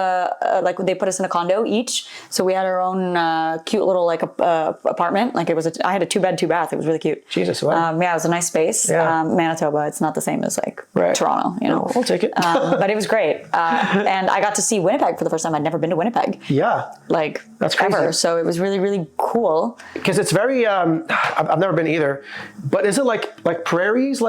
like they put us in a condo each, so we had our own cute little like apartment. Like I had a 2-bed, 2-bath. It was really cute. Jesus, wow. Yeah, it was a nice space. Yeah. Manitoba, it's not the same as like Toronto, you know. No, I'll take it. But it was great, and I got to see Winnipeg for the first time. I'd never been to Winnipeg. Yeah. Like that's crazy. Ever. So it was really, really cool. Because it's very, I've never been either, but is it like prairies?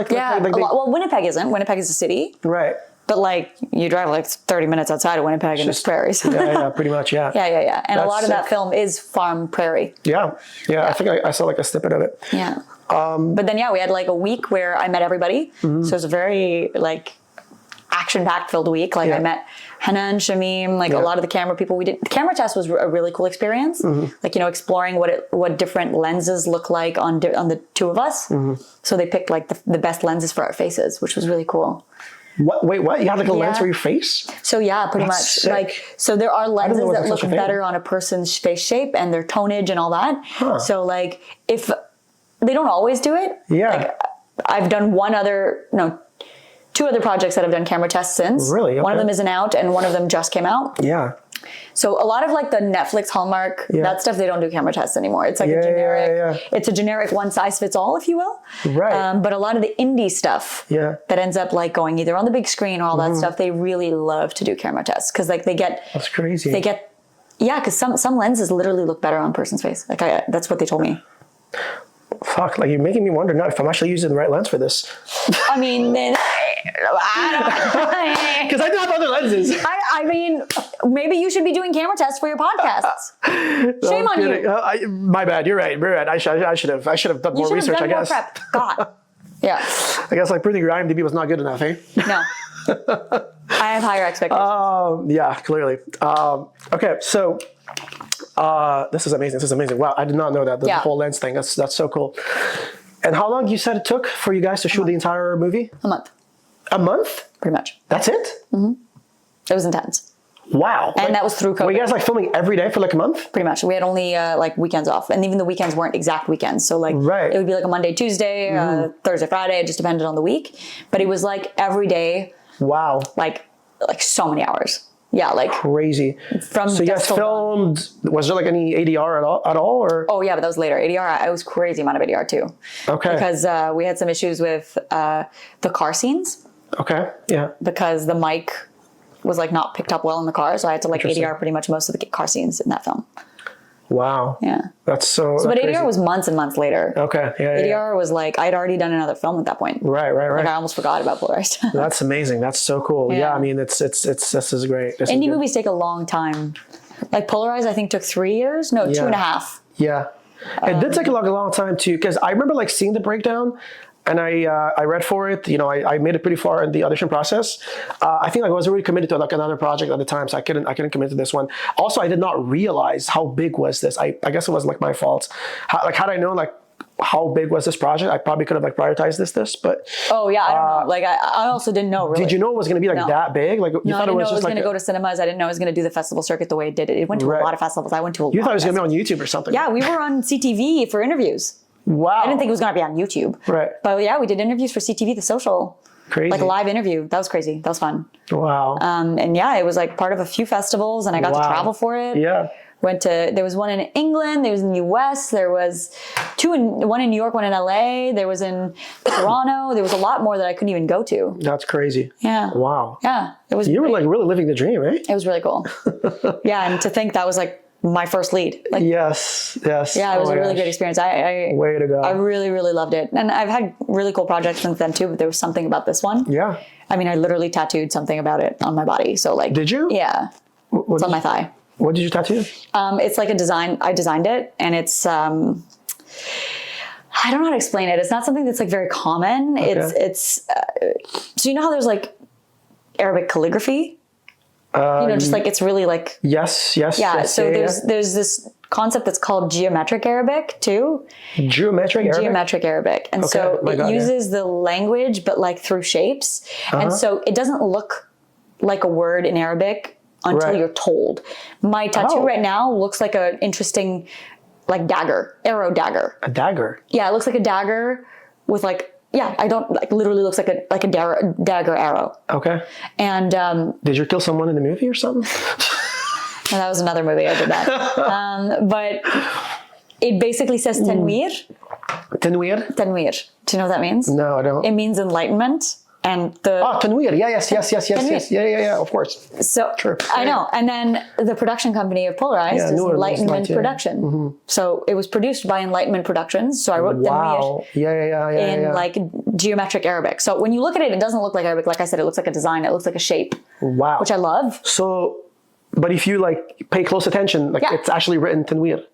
Well, Winnipeg isn't. Winnipeg is a city. Right. But like you drive like 30 minutes outside of Winnipeg and it's prairies. yeah, pretty much, yeah. Yeah. And a lot of that film is farm prairie. Yeah. I think I saw like a snippet of it. Yeah. But then we had like a week where I met everybody. So it was a very like action-packed filled week. Like I met Hanan, Shamim, like a lot of the camera people. The camera test was a really cool experience. Like, you know, exploring what different lenses look like on the two of us. So they picked like the best lenses for our faces, which was really cool. What? Wait, what? You have like a lens for your face? So yeah, pretty much. Sick. Like, so there are lenses that look better on a person's face shape and their tonage and all that. So like, if they don't always do it. Yeah. Like, I've done two other projects that I've done camera tests since. Really? Okay. One of them isn't out and one of them just came out. Yeah. So a lot of like the Netflix, Hallmark, that stuff, they don't do camera tests anymore. It's like a generic, it's a generic one size fits all, if you will. Right. But a lot of the indie stuff that ends up like going either on the big screen or all that stuff, they really love to do camera tests. Cause like that's crazy. Cause some lenses literally look better on a person's face. Like that's what they told me. Fuck, like you're making me wonder now if I'm actually using the right lens for this. I mean, then because I do have other lenses. I mean, maybe you should be doing camera tests for your podcasts. Shame on you. My bad. You're right. I should have done more research. I guess. Prep. God. Yeah. I guess like proving your IMDb was not good enough, eh? No. I have higher expectations. Yeah, clearly. Okay, so. This is amazing. Wow, I did not know that, the whole lens thing. That's so cool. And how long you said it took for you guys to shoot the entire movie? A month. A month? Pretty much. That's it? Mm-hmm. It was intense. Wow. And that was through COVID. Were you guys like filming every day for like a month? Pretty much. We had only like weekends off, and even the weekends weren't exact weekends. So like it would be like a Monday, Tuesday, Thursday, Friday. It just depended on the week. But it was like every day. Wow. Like so many hours. Yeah, like crazy. So you guys filmed. Was there like any ADR at all, or? Oh yeah, but that was later. ADR, it was crazy amount of ADR too. Okay. Because we had some issues with the car scenes. Okay. Yeah. Because the mic was like not picked up well in the car, so I had to like ADR pretty much most of the car scenes in that film. Wow. Yeah. That's so. But crazy. ADR was months and months later. Okay. Yeah. ADR was like I'd already done another film at that point. Right. Like I almost forgot about Polarized. That's amazing. That's so cool. Yeah. I mean, it's this is great. Indie movies take a long time. Like Polarized, I think took 3 years. No, 2.5. Yeah. It did take a long time too, because I remember like seeing the breakdown. And I read for it. You know, I made it pretty far in the audition process. I think like I was already committed to like another project at the time, so I couldn't commit to this one. Also, I did not realize how big was this. I guess it was like my fault. Had I known like how big was this project, I probably could have like prioritized this. But oh yeah, I don't know. Like I also didn't know. Really. Did you know it was going to be like that big? Like you thought it was just like going to go to cinemas. I didn't know it was going to do the festival circuit the way it did. It went to a lot of festivals. I went to a lot. You thought it was going to be on YouTube or something? Yeah, we were on CTV for interviews. Wow. I didn't think it was going to be on YouTube. Right. But yeah, we did interviews for CTV, The Social. Crazy. Like a live interview. That was crazy. That was fun. Wow. And yeah, it was like part of a few festivals and I got to travel for it. Yeah. There was one in England, there was in the US, there was one in New York, one in LA, there was in Toronto, there was a lot more that I couldn't even go to. That's crazy. Yeah. Wow. Yeah. It was. You were like really living the dream, right? It was really cool. Yeah. And to think that was like my first lead. Like, yes. Yeah, it was a really good experience. Way to go. I really, really loved it. And I've had really cool projects since then too, but there was something about this one. Yeah. I mean, I literally tattooed something about it on my body. So like. Did you? Yeah. It's on my thigh. What did you tattoo? It's like a design. I designed it and it's, I don't know how to explain it. It's not something that's like very common. Okay. So you know how there's like Arabic calligraphy? Just like it's really like yes. Yeah. So there's this concept that's called geometric Arabic too. Geometric Arabic. Geometric Arabic, and so it uses the language, but like through shapes, and so it doesn't look like a word in Arabic until you're told. My tattoo right now looks like an interesting, like dagger, arrow dagger. A dagger. Yeah, it looks like a dagger with like. Yeah, I don't like literally looks like a dagger arrow. Okay. And did you kill someone in the movie or something? No, that was another movie I did that. But it basically says tanwir. Tanwir? Tanwir. Do you know what that means? No, I don't. It means enlightenment. And tanwir. Yeah, yes. Yeah, of course. So true. I know. And then the production company of Polarized is Enlightenment Production. Mm-hmm. So it was produced by Enlightenment Productions. So I wrote tanwir in like geometric Arabic. So when you look at it, it doesn't look like Arabic. Like I said, it looks like a design. It looks like a shape. Wow. Which I love. So, but if you like pay close attention, like it's actually written tanwir.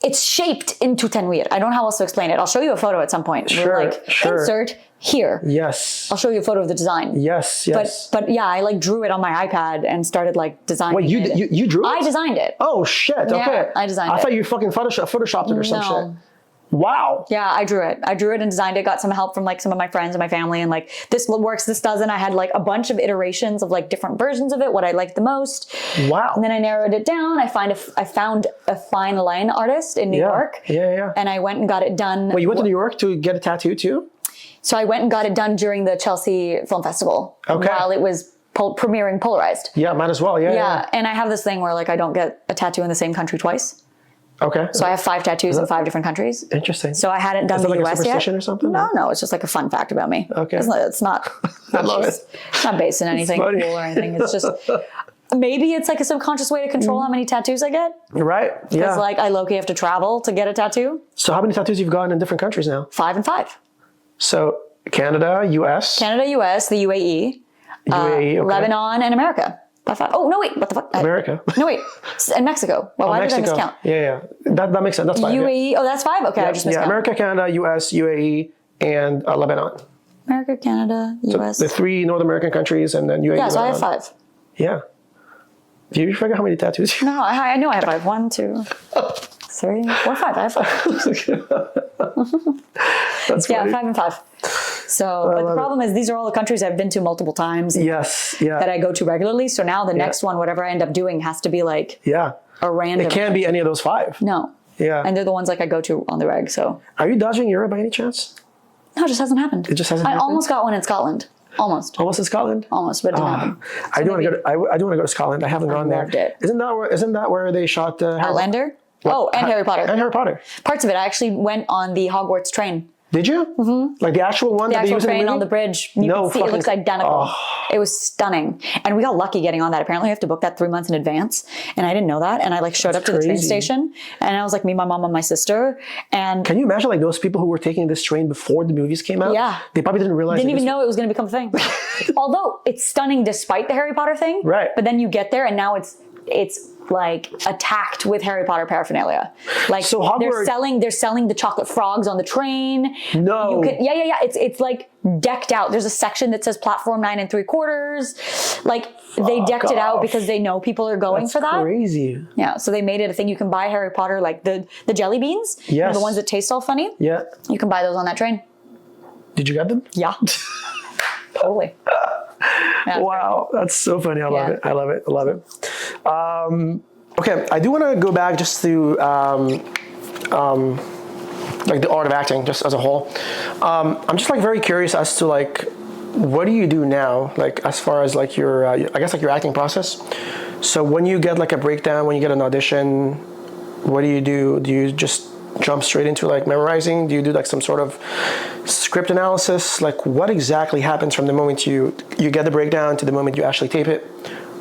It's shaped into tanwir. I don't know how else to explain it. I'll show you a photo at some point. Sure, insert here. Yes. I'll show you a photo of the design. Yes. But yeah, I like drew it on my iPad and started like designing it. Wait, you drew it? I designed it. Oh shit, okay. Yeah, I designed it. I thought you fucking photoshopped it or some shit. Wow. Yeah, I drew it. And designed it. Got some help from like some of my friends and my family, and like this works, this doesn't. I had like a bunch of iterations of like different versions of it, what I liked the most. Wow. And then I narrowed it down. I found a fine line artist in New York. Yeah. And I went and got it done. Wait, you went to New York to get a tattoo too? So I went and got it done during the Chelsea Film Festival. Okay. While it was premiering Polarized. Yeah, might as well. Yeah. And I have this thing where like I don't get a tattoo in the same country twice. Okay. So I have 5 tattoos in 5 different countries. Interesting. So I hadn't done the US yet. Is it like a superstition or something? No, it's just like a fun fact about me. Okay. It's not I love it. It's not based in anything cool or anything. It's just, maybe it's like a subconscious way to control how many tattoos I get. Right. Yeah. Because like I low-key have to travel to get a tattoo. So how many tattoos you've gotten in different countries now? 5 and 5. So Canada, US. Canada, US, the UAE. UAE, okay. Lebanon, and America. Oh, no, wait. What the fuck? America. No, wait. And Mexico. Well, why Mexico. did I miscount? Yeah. That makes sense. That's 5. UAE. Yeah. Oh, that's 5? Okay, I just miscounted. Yeah, America, Canada, US, UAE, and Lebanon. America, Canada, US. So the 3 North American countries and then UAE. Yeah, so I have 5. Yeah. Do you forget how many tattoos you have? No, I know I have 5. 1, 2, 3, 4, 5. I have 5. That's funny. Yeah, 5 and 5. So, but the problem is these are all the countries I've been to multiple times. Yes. Yeah. That I go to regularly. So now the next one, whatever I end up doing, has to be like a random. It can't be any of those 5. No. Yeah. And they're the ones like I go to on the reg. So. Are you dodging Europe by any chance? No, it just hasn't happened. It just hasn't happened? I almost got one in Scotland. Almost In Scotland? Almost, but it didn't happen. I do want to go. I do want to go to Scotland. I haven't gone there. Loved it. Isn't that where they shot Outlander? Oh, and Harry Potter. And Harry Potter. Parts of it. I actually went on the Hogwarts train. Did you? Mm-hmm. Like the actual one The that they actual use in the train movie? on the bridge. You can see it looks identical. It was stunning. And we got lucky getting on that. Apparently you have to book that 3 months in advance. And I didn't know that. And I like showed up to the train station. And I was like me, my mom, and my sister. And can you imagine like those people who were taking this train before the movies came out? Yeah. They probably didn't realize. Didn't even know it was going to become a thing. Although it's stunning despite the Harry Potter thing. Right. But then you get there and now it's like attacked with Harry Potter paraphernalia. Like so Hogwarts, they're selling the chocolate frogs on the train. No. Yeah. It's like decked out. There's a section that says platform 9 3/4. Like they decked it out because they know people are going for that. That's crazy. Yeah. So they made it a thing. You can buy Harry Potter, like the jelly beans. Yes. You know, the ones that taste all funny. Yeah. You can buy those on that train. Did you get them? Yeah. Totally. Yeah, wow, that's so funny. I love it. Okay, I do want to go back just to like the art of acting, just as a whole. I'm just like very curious as to like what do you do now, like as far as like your I guess like your acting process. So when you get like a breakdown, when you get an audition, what do you do? Do you just jump straight into like memorizing? Do you do like some sort of script analysis? Like what exactly happens from the moment you get the breakdown to the moment you actually tape it,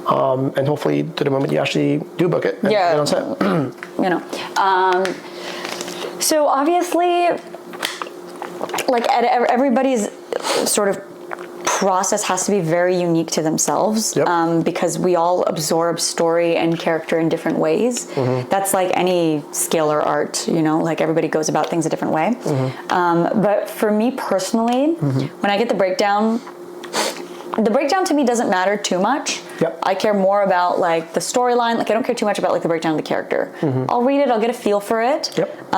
and hopefully to the moment you actually do book it and get on set? You know, so obviously like everybody's sort of process has to be very unique to themselves. Yep. Because we all absorb story and character in different ways. Mm-hmm. That's like any skill or art, you know, like everybody goes about things a different way. Mm-hmm. But for me personally, when I get the breakdown to me doesn't matter too much. Yep. I care more about like the storyline. Like I don't care too much about like the breakdown of the character. Mm-hmm. I'll read it, I'll get a feel for it. Yep.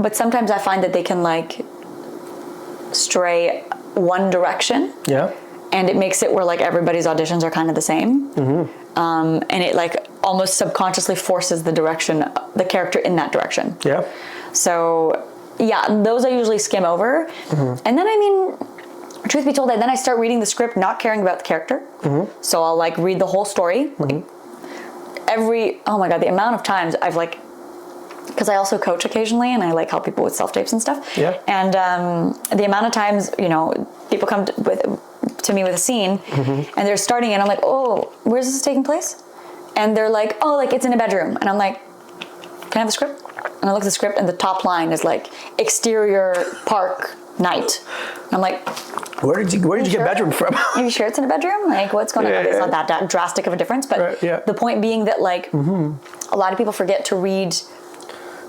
But sometimes I find that they can like stray one direction. Yeah. And it makes it where like everybody's auditions are kind of the same. Mm-hmm. And it like almost subconsciously forces the character in that direction. Yeah. So yeah, those I usually skim over. Mm-hmm. And then I mean, truth be told, then I start reading the script not caring about the character. Mm-hmm. So I'll like read the whole story. Mm-hmm. Oh my God, the amount of times I've like, because I also coach occasionally and I like help people with self-tapes and stuff. Yeah. And the amount of times, you know, people come to me with a scene and they're starting and I'm like, oh, where's this taking place? And they're like, oh, like it's in a bedroom. And I'm like, can I have the script? And I look at the script and the top line is like exterior park night. And I'm like, where did you get bedroom from? Are you sure it's in a bedroom? Like what's going on? It's not that drastic of a difference, but the point being that like a lot of people forget to read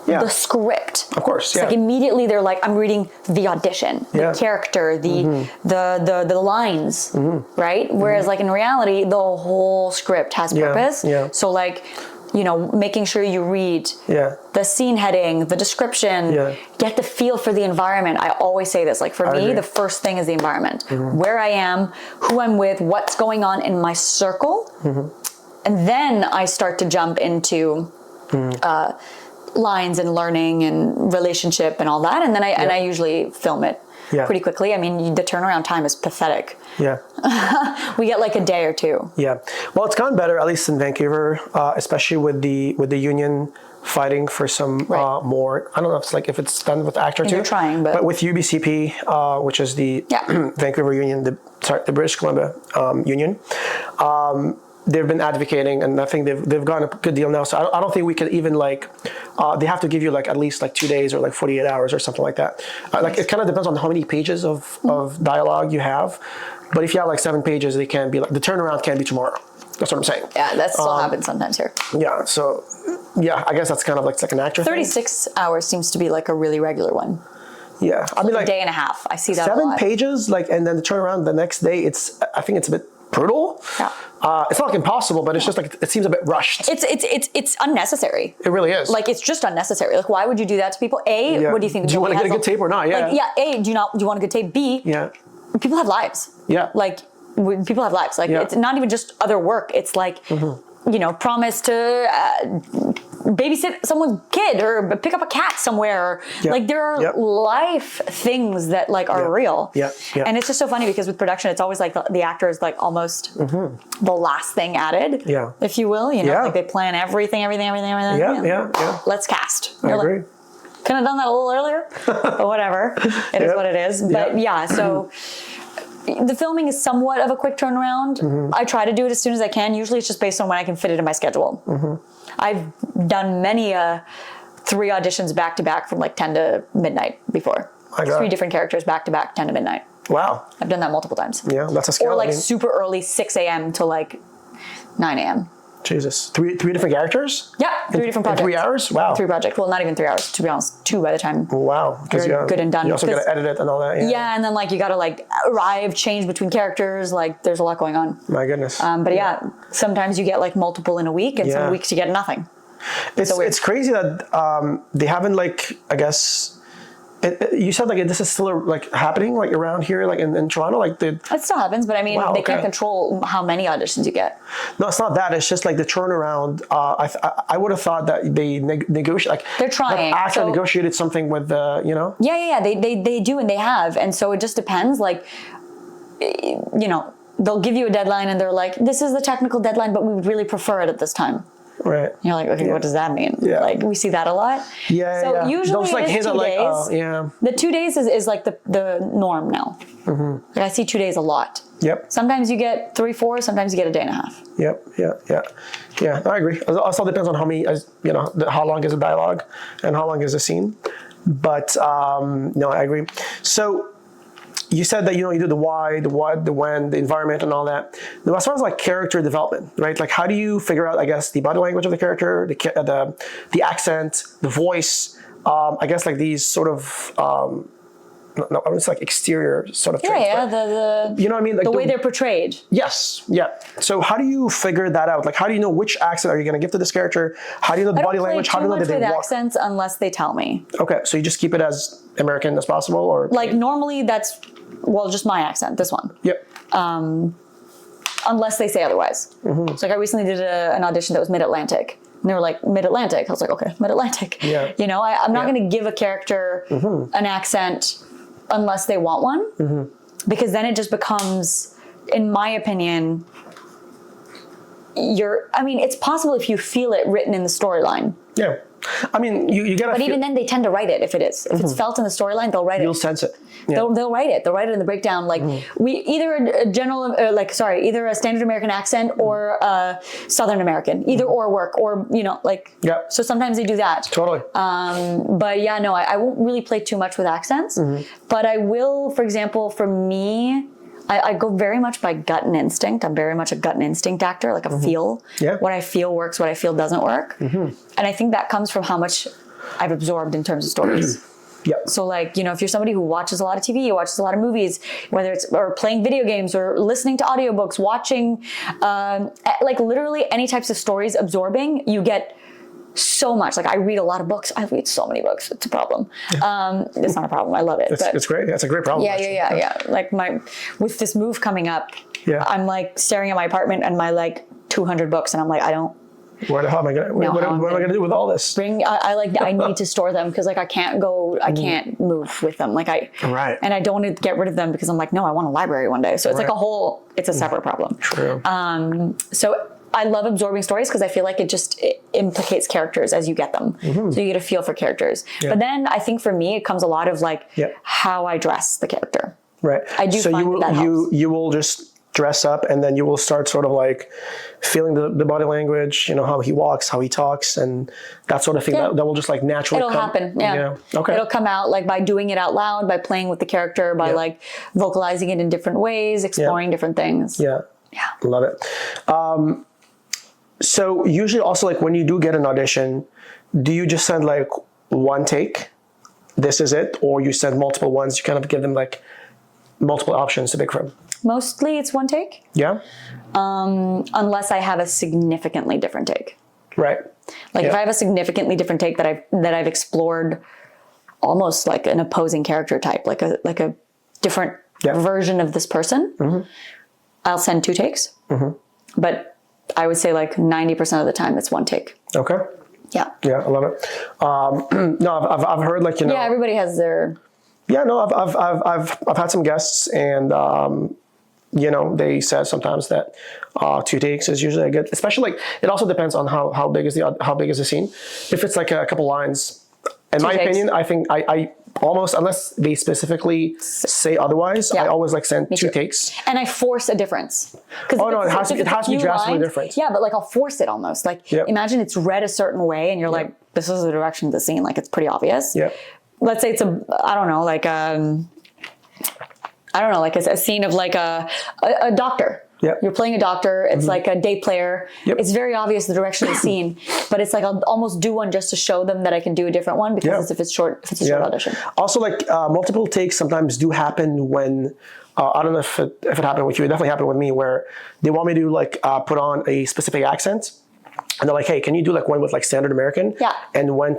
the script. Of course, It's like immediately they're like, I'm reading the audition, the character, the lines, right? Whereas like in reality, the whole script has purpose. Yeah. So like, you know, making sure you read the scene heading, the description, get the feel for the environment. I always say this, like for me, the first thing is the environment. Where I am, who I'm with, what's going on in my circle. And then I start to jump into lines and learning and relationship and all that, and then I usually film it pretty quickly. I mean, the turnaround time is pathetic. Yeah. We get like a day or two. Yeah. Well, it's gone better, at least in Vancouver, especially with the union fighting for some more. I don't know if it's done with actor too. They're trying, but with UBCP, which is the Vancouver Union, the British Columbia union. They've been advocating, and I think they've gotten a good deal now. So I don't think we could even like, they have to give you like at least like 2 days or like 48 hours or something like that. Like it kind of depends on how many pages of dialogue you have. But if you have like 7 pages, they can be like, the turnaround can be tomorrow. That's what I'm saying. Yeah, that still happens sometimes here. Yeah, so I guess that's kind of like, it's like an actor 36 hours seems to be like a really regular one. Yeah, I mean like a day and a half. I see that 7 pages, like, and then the turnaround the next day. I think it's a bit brutal. Yeah. It's not like impossible, but it's just like it seems a bit rushed. It's unnecessary. It really is. Like, it's just unnecessary. Like, why would you do that to people? A, what do you think? Do you want to get a good tape or not? Yeah. Like, A, do you want a good tape? B, people have lives. Yeah. Like, people have lives. Like, it's not even just other work. It's like, promise to babysit someone's kid or pick up a cat somewhere. Like, there are life things that like are real. And it's just so funny because with production, it's always like the actor is like almost the last thing added, if you will. Like they plan everything. Let's cast. I agree. Could have done that a little earlier, but whatever. It is what it is. But so the filming is somewhat of a quick turnaround. I try to do it as soon as I can. Usually it's just based on when I can fit it in my schedule. I've done many 3 auditions back to back from like 10 to midnight before. 3 different characters back to back, 10 to midnight. Wow. I've done that multiple times. Yeah, that's a skill. Or like super early, 6 a.m. to like 9 a.m. Jesus. 3 different characters? Yeah, 3 different projects. In 3 hours? Wow. 3 projects. Well, not even 3 hours, to be honest. 2 by the time. Wow. You're good and done. You also got to edit it and all that. Yeah, and then like you got to like arrive, change between characters. Like there's a lot going on. My goodness. But sometimes you get like multiple in a week, and some weeks you get nothing. It's crazy that they haven't like, I guess. You said like this is still like happening like around here like in Toronto like it still happens, but I mean they can't control how many auditions you get. No, it's not that. It's just like the turnaround. I would have thought that they negotiate like they're trying. Like, actually negotiated something with Yeah. They do and they have, and so it just depends. Like they'll give you a deadline and they're like, this is the technical deadline, but we would really prefer it at this time. Right. And you're like, okay, what does that mean? Like we see that a lot. So usually like, it is 2 days. The 2 days is like the norm now. Like I see 2 days a lot. Yep. Sometimes you get 3, 4. Sometimes you get a day and a half. Yep. Yeah. I agree. It also depends on how many, how long is a dialogue and how long is a scene. But no, I agree. So you said that you do the why, the what, the when, the environment, and all that. Now, as far as like character development, right? Like, how do you figure out, I guess, the body language of the character, the accent, the voice? I guess like these sort of no, it's like exterior sort of traits. The you know what I mean? Like the way they're portrayed. Yes, yeah. So how do you figure that out? Like, how do you know which accent are you going to give to this character? How do you know the body language? How do you know that they walk? Accents unless they tell me. Okay, so you just keep it as American as possible, or like normally that's just my accent. This one. Yep. Unless they say otherwise. So like I recently did an audition that was Mid-Atlantic. And they were like, Mid-Atlantic. I was like, okay, Mid-Atlantic. Yeah. I'm not going to give a character an accent unless they want one. Because then it just becomes, in my opinion, it's possible if you feel it written in the storyline. Yeah. I mean, you gotta. But even then, they tend to write it if it is. If it's felt in the storyline, they'll write it. You'll sense it. Yeah. They'll write it. They'll write it in the breakdown. Like we either either a standard American accent or a Southern American. Either or work or Yeah. So sometimes they do that. Totally. But yeah, no, I won't really play too much with accents. But I will, for example, for me. I go very much by gut and instinct. I'm very much a gut and instinct actor, like a feel. Yeah. What I feel works, what I feel doesn't work. And I think that comes from how much I've absorbed in terms of stories. Yep. So like, if you're somebody who watches a lot of TV, watches a lot of movies, whether it's or playing video games or listening to audiobooks, watching like literally any types of stories absorbing, you get so much. Like I read a lot of books. I read so many books. It's a problem. It's not a problem. I love it. It's great. That's a great problem. Yeah. Like with this move coming up, I'm like staring at my apartment and my like 200 books, and I'm like, I don't. What am I gonna do with all this? I need to store them because like I can't go. I can't move with them. Like Right. And I don't want to get rid of them because I'm like, no, I want a library one day. So it's like it's a separate problem. True. So I love absorbing stories because I feel like it implicates characters as you get them. So you get a feel for characters. Yeah. But then I think for me, it comes a lot of like how I dress the character. Right. I do find that helps. You will just dress up and then you will start sort of like feeling the body language, how he walks, how he talks, and that sort of thing. That will just like naturally It'll happen. Yeah. Okay. It'll come out like by doing it out loud, by playing with the character, by like vocalizing it in different ways, exploring different things. Yeah. Love it. So usually also like when you do get an audition, do you just send like one take, this is it, or you send multiple ones, you kind of give them like multiple options to pick from? mostly it's one take. Yeah. Unless I have a significantly different take. Right. Like if I have a significantly different take that I've explored almost like an opposing character type, like a different version of this person, I'll send 2 takes. But I would say like 90% of the time it's 1 take. Okay. Yeah. Yeah, I love it. No, I've heard like, you know. Yeah, everybody has their. Yeah, no, I've had some guests, and you know, they said sometimes that 2 takes is usually a good, especially like it also depends on how big is the scene. If it's like a couple lines, in my opinion, I think I almost, unless they specifically say otherwise, I always like send 2 takes. And I force a difference. Oh no, it has to be drastically different. Yeah, but like I'll force it almost. Like imagine it's read a certain way, and you're like, this is the direction of the scene. Like it's pretty obvious. Yeah. Let's say it's like a scene of like a doctor. Yep. You're playing a doctor. It's like a day player. Yep. It's very obvious the direction of the scene, but it's like I'll almost do one just to show them that I can do a different one because if it's a short audition. Also, like multiple takes sometimes do happen when I don't know if it happened with you. It definitely happened with me where they want me to like put on a specific accent. And they're like, hey, can you do like one with like standard American? Yeah. And one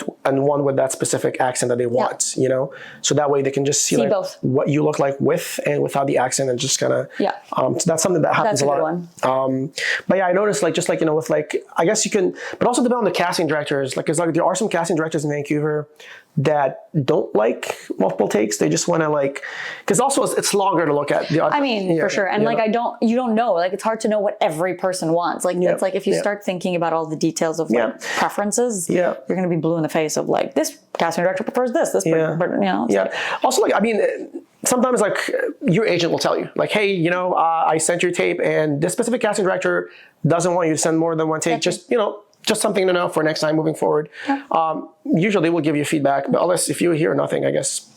with that specific accent that they want, you know? So that way they can just see like both. what you look like with and without the accent, and just kind of, so that's something that happens a lot. That's a good one. But yeah, I noticed like, just like, you know, with like, I guess you can, but also depend on the casting directors. Like, cause like there are some casting directors in Vancouver that don't like multiple takes. They just want to like, because also it's longer to look at. I mean, for sure. And like, you don't know, like it's hard to know what every person wants. Like it's like if you start thinking about all the details of like preferences, you're going to be blue in the face of like, this casting director prefers this, but, you know. Yeah. Also like, I mean, sometimes like your agent will tell you like, hey, you know, I sent your tape and this specific casting director doesn't want you to send more than 1 take. Just, you know, just something to know for next time moving forward. Usually we'll give you feedback, but unless if you hear nothing, I guess.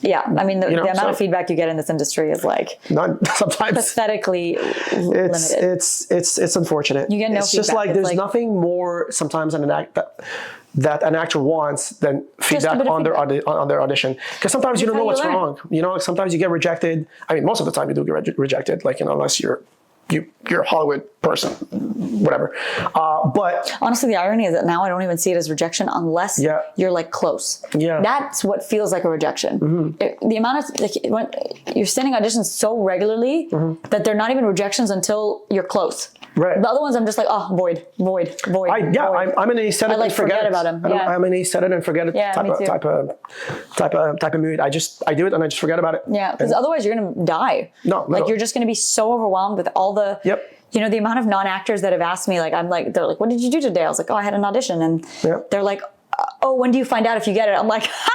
Yeah, I mean, the amount of feedback you get in this industry is like sometimes pathetically limited. It's unfortunate. You get no It's feedback. just like there's nothing more sometimes in that an actor wants than feedback on their audition. Because sometimes you don't know what's wrong. You know, sometimes you get rejected. I mean, most of the time you do get rejected. Like, you know, unless you're a Hollywood person, whatever. But honestly, the irony is that now I don't even see it as rejection unless you're like close. Yeah, that's what feels like a rejection. The amount of like when you're sending auditions so regularly that they're not even rejections until you're close. Right. The other ones, I'm just like, oh, void. I'm in a set it and forget about them. I'm in a set it and forget it type of mood. I do it and I just forget about it. Yeah, because otherwise you're gonna die. No, like you're just gonna be so overwhelmed with all the. You know, the amount of non-actors that have asked me, like, they're like, what did you do today? I was like, oh, I had an audition. And they're like, oh, when do you find out if you get it? I'm like, ha!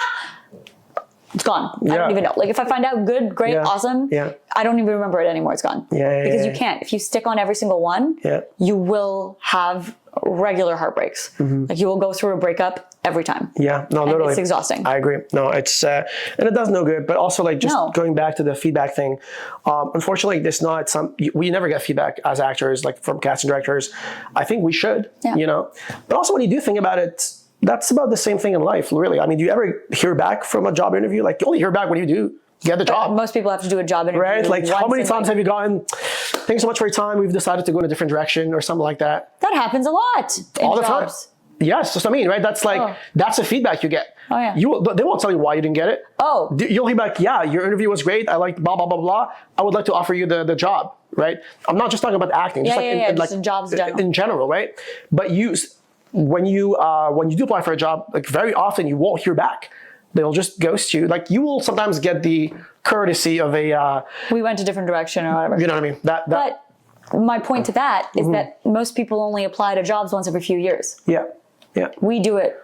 It's gone. I don't even know. Like, if I find out, good, great, awesome. I don't even remember it anymore. It's gone. Because you can't. If you stick on every single one, you will have regular heartbreaks. Like, you will go through a breakup every time. Yeah, no, literally. It's exhausting. I agree. No, it's, and it does no good. But also, like, just going back to the feedback thing, unfortunately, there's not we never get feedback as actors, like, from casting directors. I think we should, you know. But also, when you do think about it, that's about the same thing in life, really. I mean, do you ever hear back from a job interview? Like, you only hear back when you do get the job. Most people have to do a job interview. Right? Like, how many times have you gone, thanks so much for your time, we've decided to go in a different direction or something like that? That happens a lot. All the time. Yes, that's what I mean, right? That's like, that's the feedback you get. Oh, yeah. They won't tell you why you didn't get it. Oh. You'll hear back, yeah, your interview was great. I liked blah, blah, blah, blah. I would like to offer you the job, right? I'm not just talking about acting. Just just in jobs in general, right? But when you do apply for a job, like very often you won't hear back. They'll just ghost you. Like you will sometimes get the courtesy of a we went a different direction or whatever. You know what I mean? But my point to that is that most people only apply to jobs once every few years. Yeah. Yeah. We do it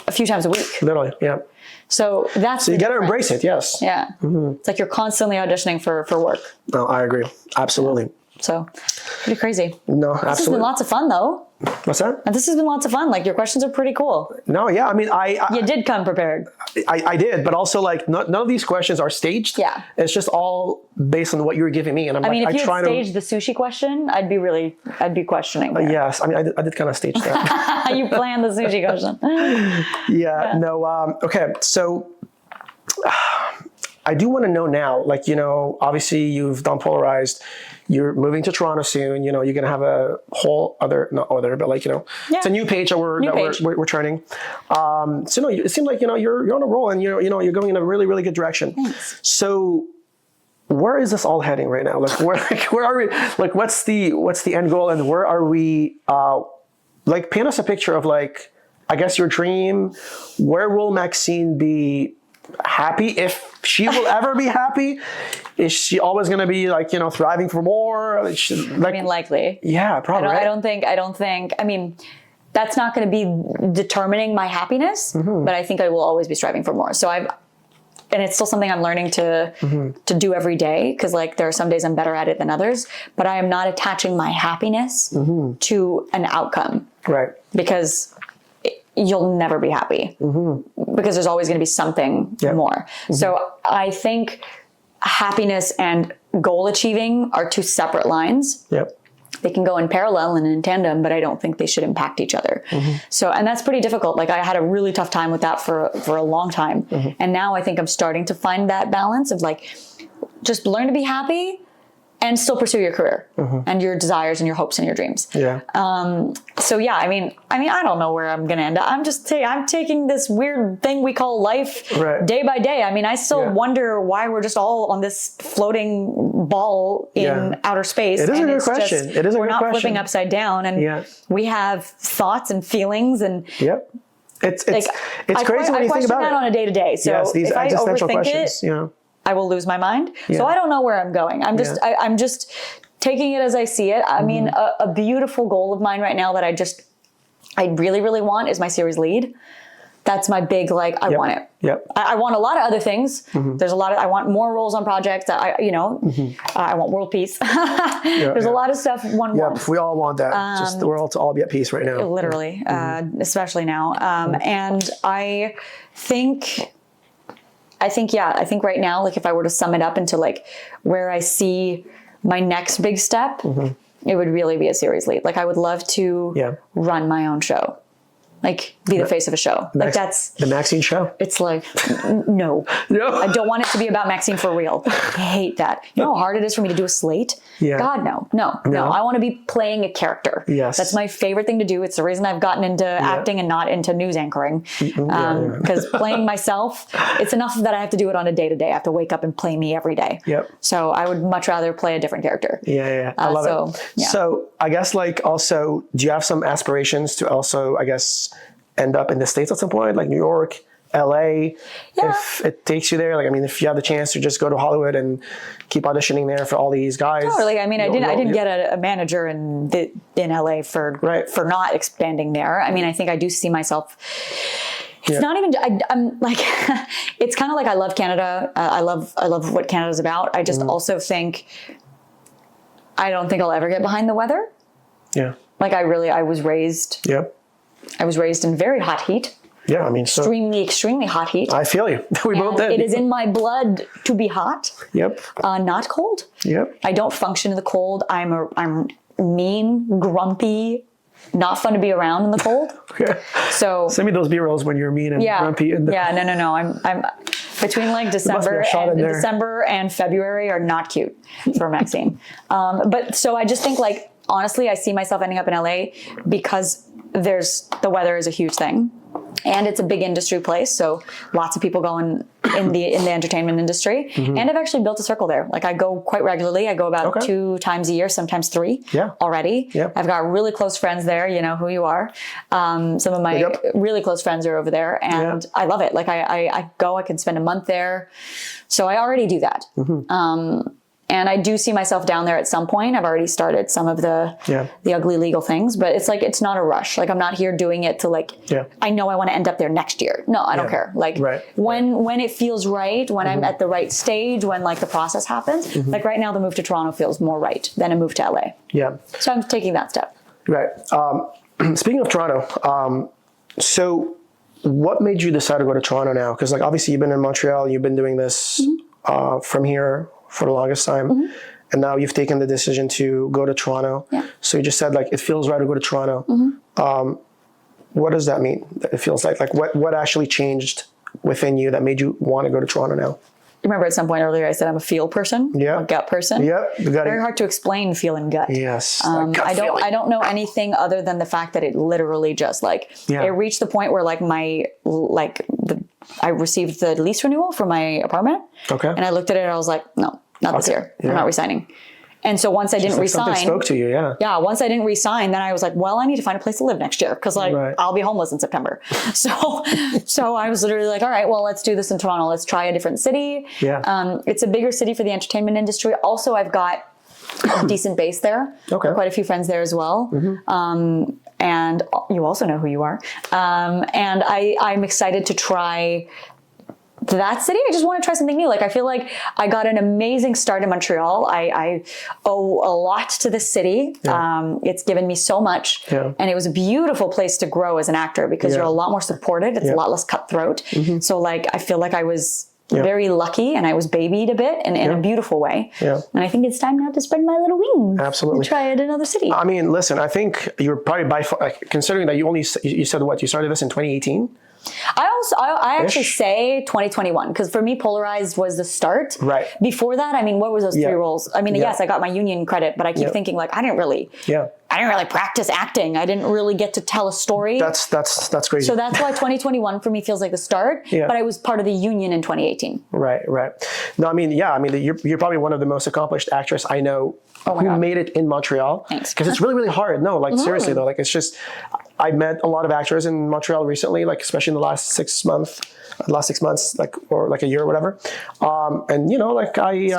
a few times a week. Literally, yeah. So that's you got to embrace it. Yes. Yeah. It's like you're constantly auditioning for work. No, I agree. Absolutely. So pretty crazy. No, absolutely. This has been lots of fun though. What's that? And this has been lots of fun. Like your questions are pretty cool. No, yeah. I mean, you did come prepared. I did, but also like none of these questions are staged. Yeah. It's just all based on what you were giving me, and I'm if you had staged the sushi question, I'd be questioning. Yes, I mean, I did kind of stage that. You planned the sushi question. Yeah. No. Okay. So. I do want to know now, like, you know, obviously you've done Polarized, you're moving to Toronto soon, you know, you're going to have a whole other, not other, but like, you know, it's a new page that we're turning. So no, it seems like, you know, you're on a roll and you're going in a really, really good direction. Thanks. So where is this all heading right now? Like, where are we? Like, what's the end goal and where are we? Like, paint us a picture of, like, I guess your dream. Where will Maxine be happy, if she will ever be happy? Is she always going to be, like, you know, thriving for more? Like, I mean, likely. Yeah, probably. I don't think. I mean, that's not going to be determining my happiness, but I think I will always be striving for more. So and it's still something I'm learning to do every day, because, like, there are some days I'm better at it than others, but I am not attaching my happiness to an outcome. Right. Because you'll never be happy, because there's always going to be something more. So I think happiness and goal achieving are two separate lines. Yep. They can go in parallel and in tandem, but I don't think they should impact each other. So, and that's pretty difficult. Like, I had a really tough time with that for a long time. And now I think I'm starting to find that balance of, like, just learn to be happy and still pursue your career and your desires and your hopes and your dreams. Yeah. So yeah, I mean, I don't know where I'm going to end up. I'm taking this weird thing we call life day by day. I mean, I still wonder why we're just all on this floating ball in outer space. It is a good question. It is a good question. We're not flipping upside down, and we have thoughts and feelings, and it's crazy when you think about it. I question that on a day to day. So yes, these if I existential overthink questions, it, I will lose my mind. So I don't know where I'm going. I'm just taking it as I see it. I mean, a beautiful goal of mine right now that I really, really want is my series lead. That's my big, like, I want it. Yep. I want a lot of other things. There's a lot of, I want more roles on projects. I want world peace. There's a lot of stuff one wants. We all want that. Just the world to all be at peace right now. Literally, especially now. And I think right now, like, if I were to sum it up into, like, where I see my next big step, it would really be a series lead. Like, I would love to run my own show. Like, be the face of a show. Like, that's the Maxine show. It's like, no. I don't want it to be about Maxine for real. I hate that. You know how hard it is for me to do a slate? Yeah. God, no. I want to be playing a character. Yes. That's my favorite thing to do. It's the reason I've gotten into acting and not into news anchoring. Because playing myself, it's enough that I have to do it on a day-to-day. I have to wake up and play me every day. Yep. So I would much rather play a different character. I love it. Yeah. So I guess, like, also, do you have some aspirations to also, I guess, end up in the States at some point, like New York, LA, if it takes you there? Like, I mean, if you have the chance to just go to Hollywood and keep auditioning there for all these guys. Totally. I mean, I didn't get a manager in LA for not expanding there. I mean, I think I do see myself. It's not even, I'm like, it's kind of like, I love Canada. I love what Canada's about. I just also think, I don't think I'll ever get behind the weather. Yeah. Like, I was raised. I was raised in very hot heat. Yeah, I mean, extremely hot heat. I feel you. We both did. It is in my blood to be hot. Not cold. I don't function in the cold. I'm mean, grumpy, not fun to be around in the cold. So send me those B-rolls when you're mean and grumpy. No. I'm between, like, December and February are not cute for Maxine. But so I just think, like, honestly, I see myself ending up in LA because the weather is a huge thing, and it's a big industry place. So lots of people going in the entertainment industry, and I've actually built a circle there. Like, I go quite regularly. I go about 2 times a year, sometimes 3 already. I've got really close friends there. You know who you are. Some of my really close friends are over there, and I love it. Like, I can spend a month there. So I already do that. And I do see myself down there at some point. I've already started some of the ugly legal things, but it's like, it's not a rush. Like, I'm not here doing it to, like, I know I want to end up there next year. No, I don't care. Like, when it feels right, when I'm at the right stage, when, like, the process happens, like right now, the move to Toronto feels more right than a move to LA. So I'm taking that step. Speaking of Toronto, so what made you decide to go to Toronto now? Because, like, obviously you've been in Montreal, you've been doing this from here for the longest time. And now you've taken the decision to go to Toronto. So you just said, like, it feels right to go to Toronto. What does that mean? It feels like what actually changed within you that made you want to go to Toronto now? remember at some point earlier I said I'm a feel person, a gut person. Yep. Very hard to explain feel and gut. Yes. I don't know anything other than the fact that it literally just like it reached the point where like I received the lease renewal for my apartment. Okay. And I looked at it and I was like, no, not this year. I'm not resigning. And so once I didn't resign, something spoke to you, yeah. Once I didn't resign, then I was like, well, I need to find a place to live next year because like I'll be homeless in September. So I was literally like, all right, well, let's do this in Toronto. Let's try a different city. Yeah. It's a bigger city for the entertainment industry. Also, I've got a decent base there. Okay. Quite a few friends there as well. Mm-hmm. And you also know who you are. And I'm excited to try that city. I just want to try something new. Like, I feel like I got an amazing start in Montreal. I owe a lot to this city. Yeah. It's given me so much. Yeah. And it was a beautiful place to grow as an actor because you're a lot more supported. It's a lot less cutthroat. Mm-hmm. So like, I feel like I was very lucky and I was babied a bit in a beautiful way. Yeah. And I think it's time now to spread my little wings. Absolutely. And try it in another city. I mean, listen, I think you're probably by far, like, considering that you said what, you started this in 2018? I actually say 2021 because for me, Polarized was the start. Right. Before that, I mean, what was those 3 roles? I mean, yes, I got my union credit, but I keep thinking like, I didn't really practice acting. I didn't really get to tell a story. That's crazy. So that's why 2021 for me feels like the start, but I was part of the union in 2018. Right. No, I mean, you're probably one of the most accomplished actresses I know who made it in Montreal. Thanks. Because it's really, really hard. No, like seriously though, like it's just, I met a lot of actors in Montreal recently, like especially in the last 6 months, like, or like a year or whatever. And you know, like I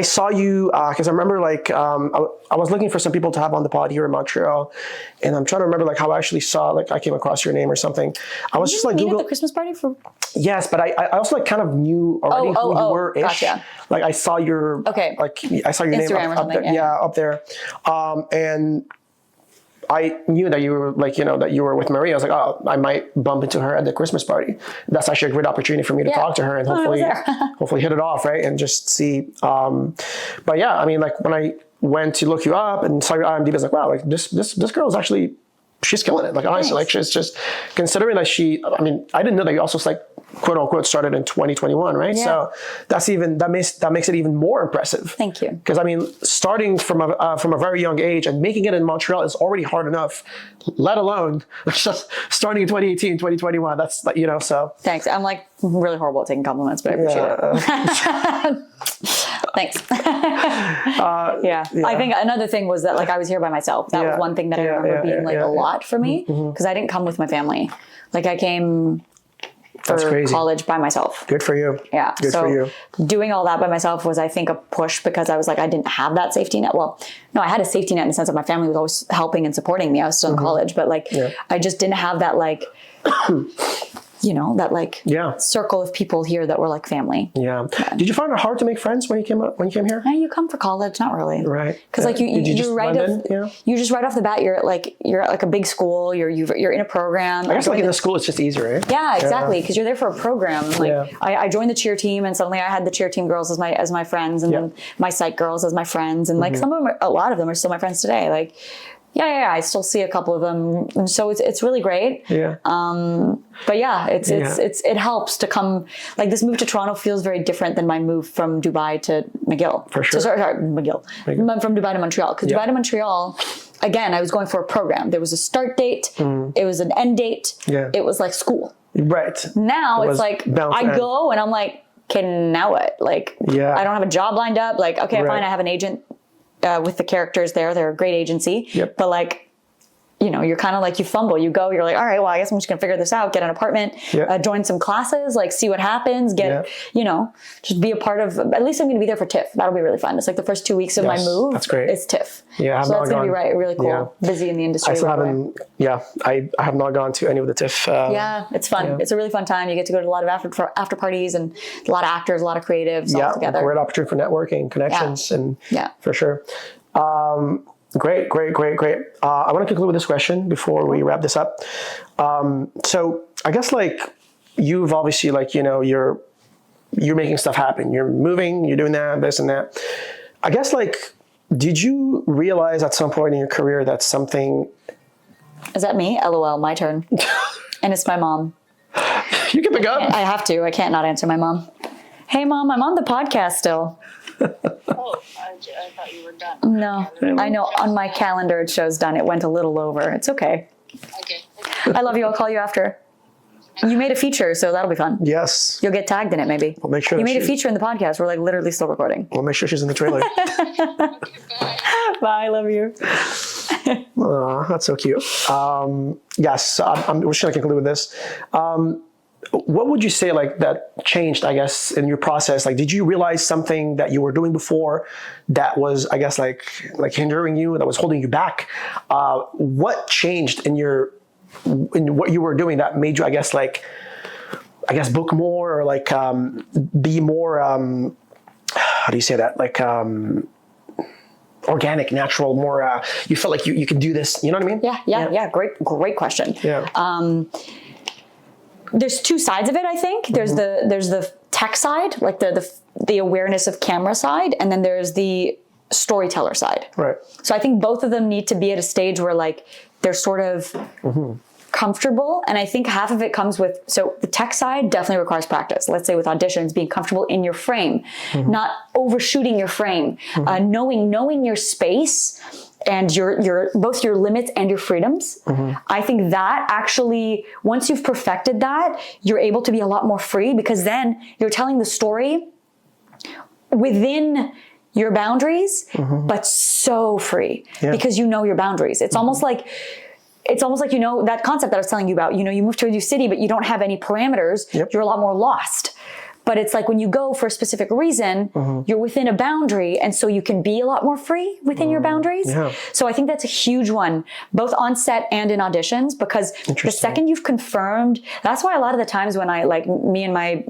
saw you, cause I remember like, I was looking for some people to have on the pod here in Montreal, and I'm trying to remember like how I actually saw, like I came across your name or something. I was just like, Google at the Christmas party for. Yes, but I also like kind of knew already who you were ish. Gotcha. Like I saw your, like I saw your Instagram name up there. And I knew that you were like, you know, that you were with Maria. I was like, oh, I might bump into her at the Christmas party. That's actually a great opportunity for me to talk to her and hopefully hit it off, right? And just see. But yeah, I mean, like when I went to look you up and saw your IMDb, I was like, wow, like this girl is actually, she's killing it. Like honestly, like she's just considering that I didn't know that you also like quote unquote started in 2021, right? Yeah. So that makes it even more impressive. Thank you. Because I mean, starting from a very young age and making it in Montreal is already hard enough, let alone just starting in 2018, 2021. That's, you know, so. Thanks. I'm like really horrible at taking compliments, but I appreciate it. Thanks. I think another thing was that like I was here by myself. That was one thing that I remember being like a lot for me because I didn't come with my family. Like I came for college by myself. Good for you. Yeah. Good for you. Doing all that by myself was, I think, a push because I was like, I didn't have that safety net. Well, no, I had a safety net in the sense that my family was always helping and supporting me. I was still in college, but like, I just didn't have that like, you know, that like circle of people here that were like family. Yeah. Did you find it hard to make friends when you came here? No, you come for college, not really. Right. Because like you just right off the bat, you're at like a big school. You're in a program. I guess like in the school, it's just easier, right? Yeah, exactly. Because you're there for a program. Like I joined the cheer team, and suddenly I had the cheer team girls as my friends, and then my psych girls as my friends, and like a lot of them are still my friends today. Like. Yeah. I still see a couple of them, and so it's really great. Yeah. But yeah, it helps to come. Like this move to Toronto feels very different than my move from Dubai to McGill. For sure. McGill. From Dubai to Montreal, because Dubai to Montreal, again, I was going for a program. There was a start date. It was an end date. Yeah. It was like school. Right. Now it's like I go and I'm like, okay, now what? Like, I don't have a job lined up. Like, okay, fine, I have an agent. With the characters there, they're a great agency, but like, you know, you're kind of like, you fumble, you go, you're like, all right, well, I guess I'm just gonna figure this out, get an apartment, join some classes, like see what happens, you know, just be a part of, at least I'm going to be there for TIFF. That'll be really fun. It's like the first 2 weeks of my move. That's great. It's TIFF. Yeah. So that's going to be really cool. Busy in the industry. I have not gone to any of the TIFF. It's fun. Yeah. It's a really fun time. You get to go to a lot of after parties and a lot of actors, a lot of creatives all together. Great opportunity for networking, connections, and for sure. Great. I want to conclude with this question before we wrap this up. So I guess like you've obviously like, you know, you're making stuff happen. You're moving, you're doing that, this and that. I guess like, did you realize at some point in your career that something... Is that me? LOL, my turn. And it's my mom. You can pick up. I have to. I can't not answer my mom. Hey, Mom, I'm on the podcast still. Oh, I thought you were done. No, I know on my calendar it shows done. It went a little over. It's okay. Okay. I love you. I'll call you after. You made a feature, so that'll be fun. Yes. You'll get tagged in it, maybe. We'll make sure you that made a feature in the podcast. We're like literally still recording. We'll make sure she's in the trailer. Bye. Love you. That's so cute. Yes, I'm just going to conclude with this. What would you say like that changed, I guess, in your process? Like, did you realize something that you were doing before that was, I guess, like hindering you, that was holding you back? What changed in what you were doing that made you, I guess, book more or like be more, how do you say that? Like, organic, natural, more, you felt like you could do this, you know what I mean? Yeah. Great question. Yeah. There's two sides of it, I think. There's the tech side, like the awareness of camera side, and then there's the storyteller side. Right. So I think both of them need to be at a stage where like they're sort of comfortable. And I think half of it comes with, so the tech side definitely requires practice. Let's say with auditions, being comfortable in your frame, not overshooting your frame, knowing your space and your both your limits and your freedoms. I think that actually, once you've perfected that, you're able to be a lot more free, because then you're telling the story within your boundaries, but so free because you know your boundaries. It's almost like, you know, that concept that I was telling you about, you know, you move to a new city, but you don't have any parameters. You're a lot more lost. But it's like when you go for a specific reason, you're within a boundary. And so you can be a lot more free within your boundaries. Yeah. So I think that's a huge one, both on set and in auditions, because the second you've confirmed, that's why a lot of the times when I, like me and my,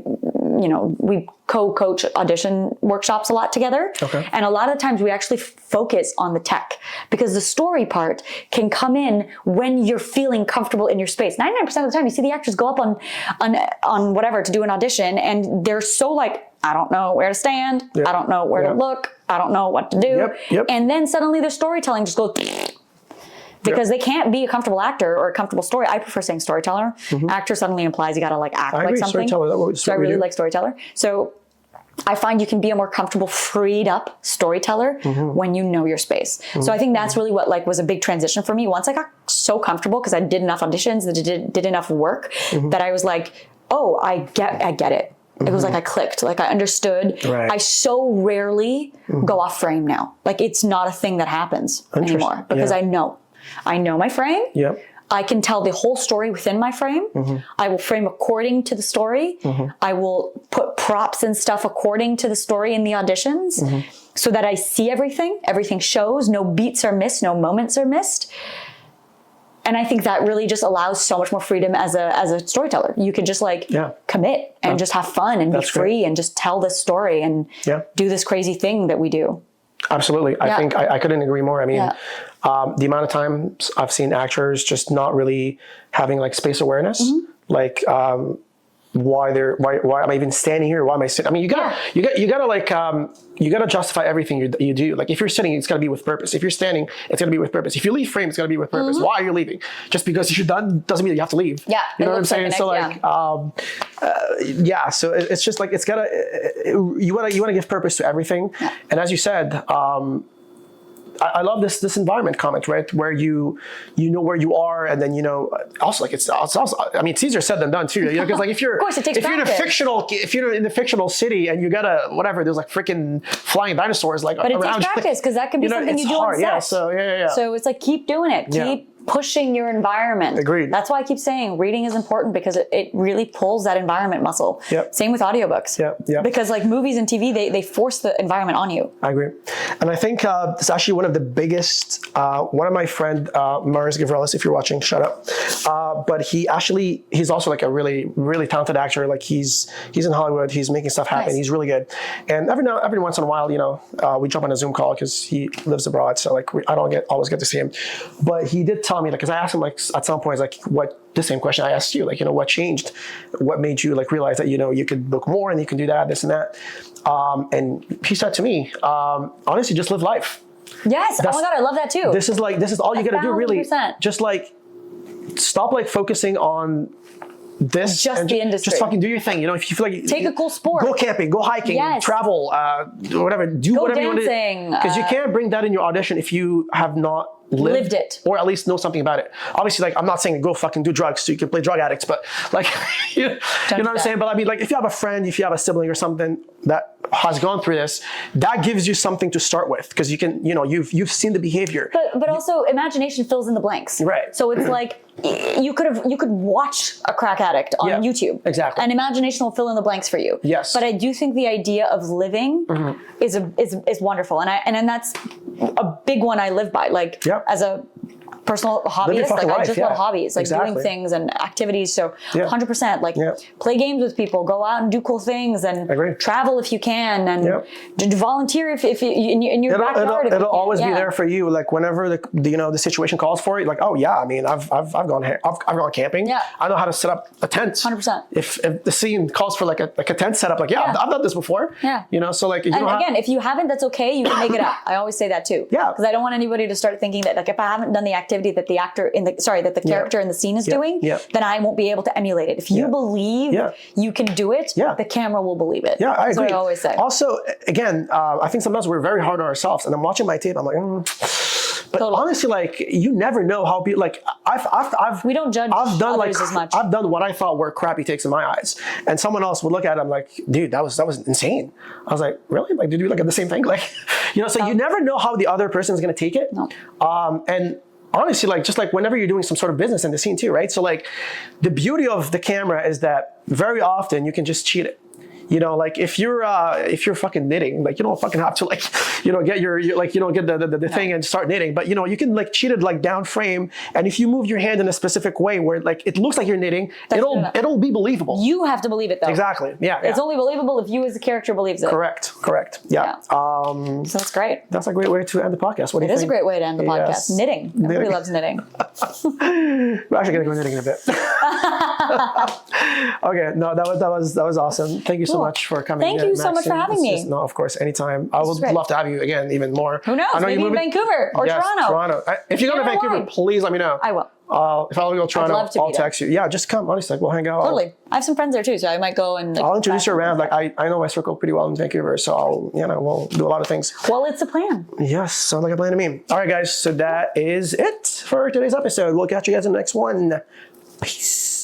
you know, we co-coach audition workshops a lot together. Okay. And a lot of the times we actually focus on the tech, because the story part can come in when you're feeling comfortable in your space. 99% of the time you see the actors go up on whatever to do an audition, and they're so like, I don't know where to stand. I don't know where to look. I don't know what to do. And then suddenly their storytelling just goes because they can't be a comfortable actor or a comfortable story. I prefer saying storyteller. Actor suddenly implies you got to like act like something. So I really like storyteller. So I find you can be a more comfortable, freed up storyteller when you know your space. So I think that's really what like was a big transition for me. Once I got so comfortable, because I did enough auditions, that did enough work, that I was like, oh, I get it. It was like I clicked, like I understood. I so rarely go off frame now. Like it's not a thing that happens anymore, because I know my frame. I can tell the whole story within my frame. I will frame according to the story. I will put props and stuff according to the story in the auditions, so that I see everything. Everything shows. No beats are missed. No moments are missed. And I think that really just allows so much more freedom as a storyteller. You can just like commit and just have fun and be free and just tell this story and do this crazy thing that we do. Absolutely. I think I couldn't agree more. I mean, the amount of times I've seen actors just not really having like space awareness, like why am I even standing here? Why am I sitting? I mean, you gotta like, you gotta justify everything you do. Like if you're sitting, it's gotta be with purpose. If you're standing, it's gotta be with purpose. If you leave frame, it's gotta be with purpose. Why are you leaving? Just because you're done doesn't mean that you have to leave. Yeah. You know what I'm saying? So like, so it's just like, it's gotta, you wanna give purpose to everything. And as you said, I love this environment comment, right? Where you know where you are, and then also like it's also, I mean, it's easier said than done too. Because like if you're if you're in a fictional city and you gotta whatever, there's like freaking flying dinosaurs like but around. But it takes practice, because that can be something you do hard, on set. Yeah. So So it's like keep doing it. Keep pushing your environment. Agreed. That's why I keep saying reading is important, because it really pulls that environment muscle. Same with audiobooks. Because like movies and TV, they force the environment on you. I agree. And I think it's actually one of the biggest, one of my friend, Mars Gavrelis, if you're watching, shut up. But he's also like a really, really talented actor. Like he's in Hollywood, he's making stuff happen. Nice. He's really good. And every once in a while, we jump on a Zoom call because he lives abroad. So like I don't always get to see him. But he did tell me, like, because I asked him like at some point, like the same question I asked you, like, what changed? What made you like realize that, you could book more and you can do that, this and that. And he said to me, honestly, just live life. Yes. Oh my God, I love that too. This is all you got to do, really. 1,000%. Just like stop like focusing on this. Just and the industry. Just fucking do your thing. You know, if you feel like take a cool sport, go camping, go hiking, yes. travel, whatever. Do go whatever dancing, you want to. Because you can't bring that in your audition if you have not lived it, or at least know something about it. Obviously, like I'm not saying go fucking do drugs so you can play drug addicts, but like you know what I'm saying. But I mean, like if you have a friend, if you have a sibling or something that has gone through this, that gives you something to start with because you can, you know, you've seen the behavior. But also imagination fills in the blanks. Right. So it's like you could watch a crack addict on YouTube. Exactly. And imagination will fill in the blanks for you. Yes. But I do think the idea of living is wonderful, and that's a big one I live by. Like as a personal hobbyist, like I just love hobbies, like doing things and activities. So 100%, like play games with people, go out and do cool things, and travel if you can, and volunteer if you in your backyard. It'll always be there for you. Like whenever the situation calls for it, like I mean I've gone camping. Yeah. I know how to set up a tent. 100%. If the scene calls for like a tent setup, like I've done this before. Yeah. You know, so like you again, if you haven't, that's okay. You can make it up. I always say that too. Yeah. Because I don't want anybody to start thinking that like if I haven't done the activity that the actor that the character in the scene is doing, then I won't be able to emulate it. If you believe you can do it, the camera will believe it. Yeah, I agree. That's what I always say. Also, again, I think sometimes we're very hard on ourselves, and I'm watching my tape, I'm like, but honestly, like you never know how people like we don't judge others as much. I've done what I thought were crappy takes in my eyes, and someone else would look at it, I'm like, dude, that was insane. I was like, really? Like, did you look at the same thing? Like, you know, so you never know how the other person is going to take it. No. And honestly, like just like whenever you're doing some sort of business in the scene too, right? So like the beauty of the camera is that very often you can just cheat it. You know, like if you're fucking knitting, like you don't fucking have to like, you know, get your like, you know, get the thing and start knitting, but you know, you can like cheat it like down frame, and if you move your hand in a specific way where like it looks like you're knitting, it'll be believable. You have to believe it though. Exactly. Yeah. It's only believable if you as a character believes it. Correct. Yeah. So that's great. That's a great way to end the podcast. What do you think? It is a great way to end the podcast. Knitting. Everybody loves knitting. We're actually gonna go knitting in a bit. Okay. No, that was awesome. Thank you so much for coming. Thank you so much for having me. No, of course, anytime. I would love to have you again, even more. Who knows? Maybe in Vancouver or Toronto. If you go to Vancouver, please let me know. I will. If I'll go to Toronto, I'll text you. Yeah, just come. Honestly, like, we'll hang out. Totally. I have some friends there too, so I might go and. I'll introduce you around. Like I know my circle pretty well in Vancouver, so we'll do a lot of things. Well, it's a plan. Yes, sounds like a plan to me. All right, guys. So that is it for today's episode. We'll catch you guys in the next one. Peace.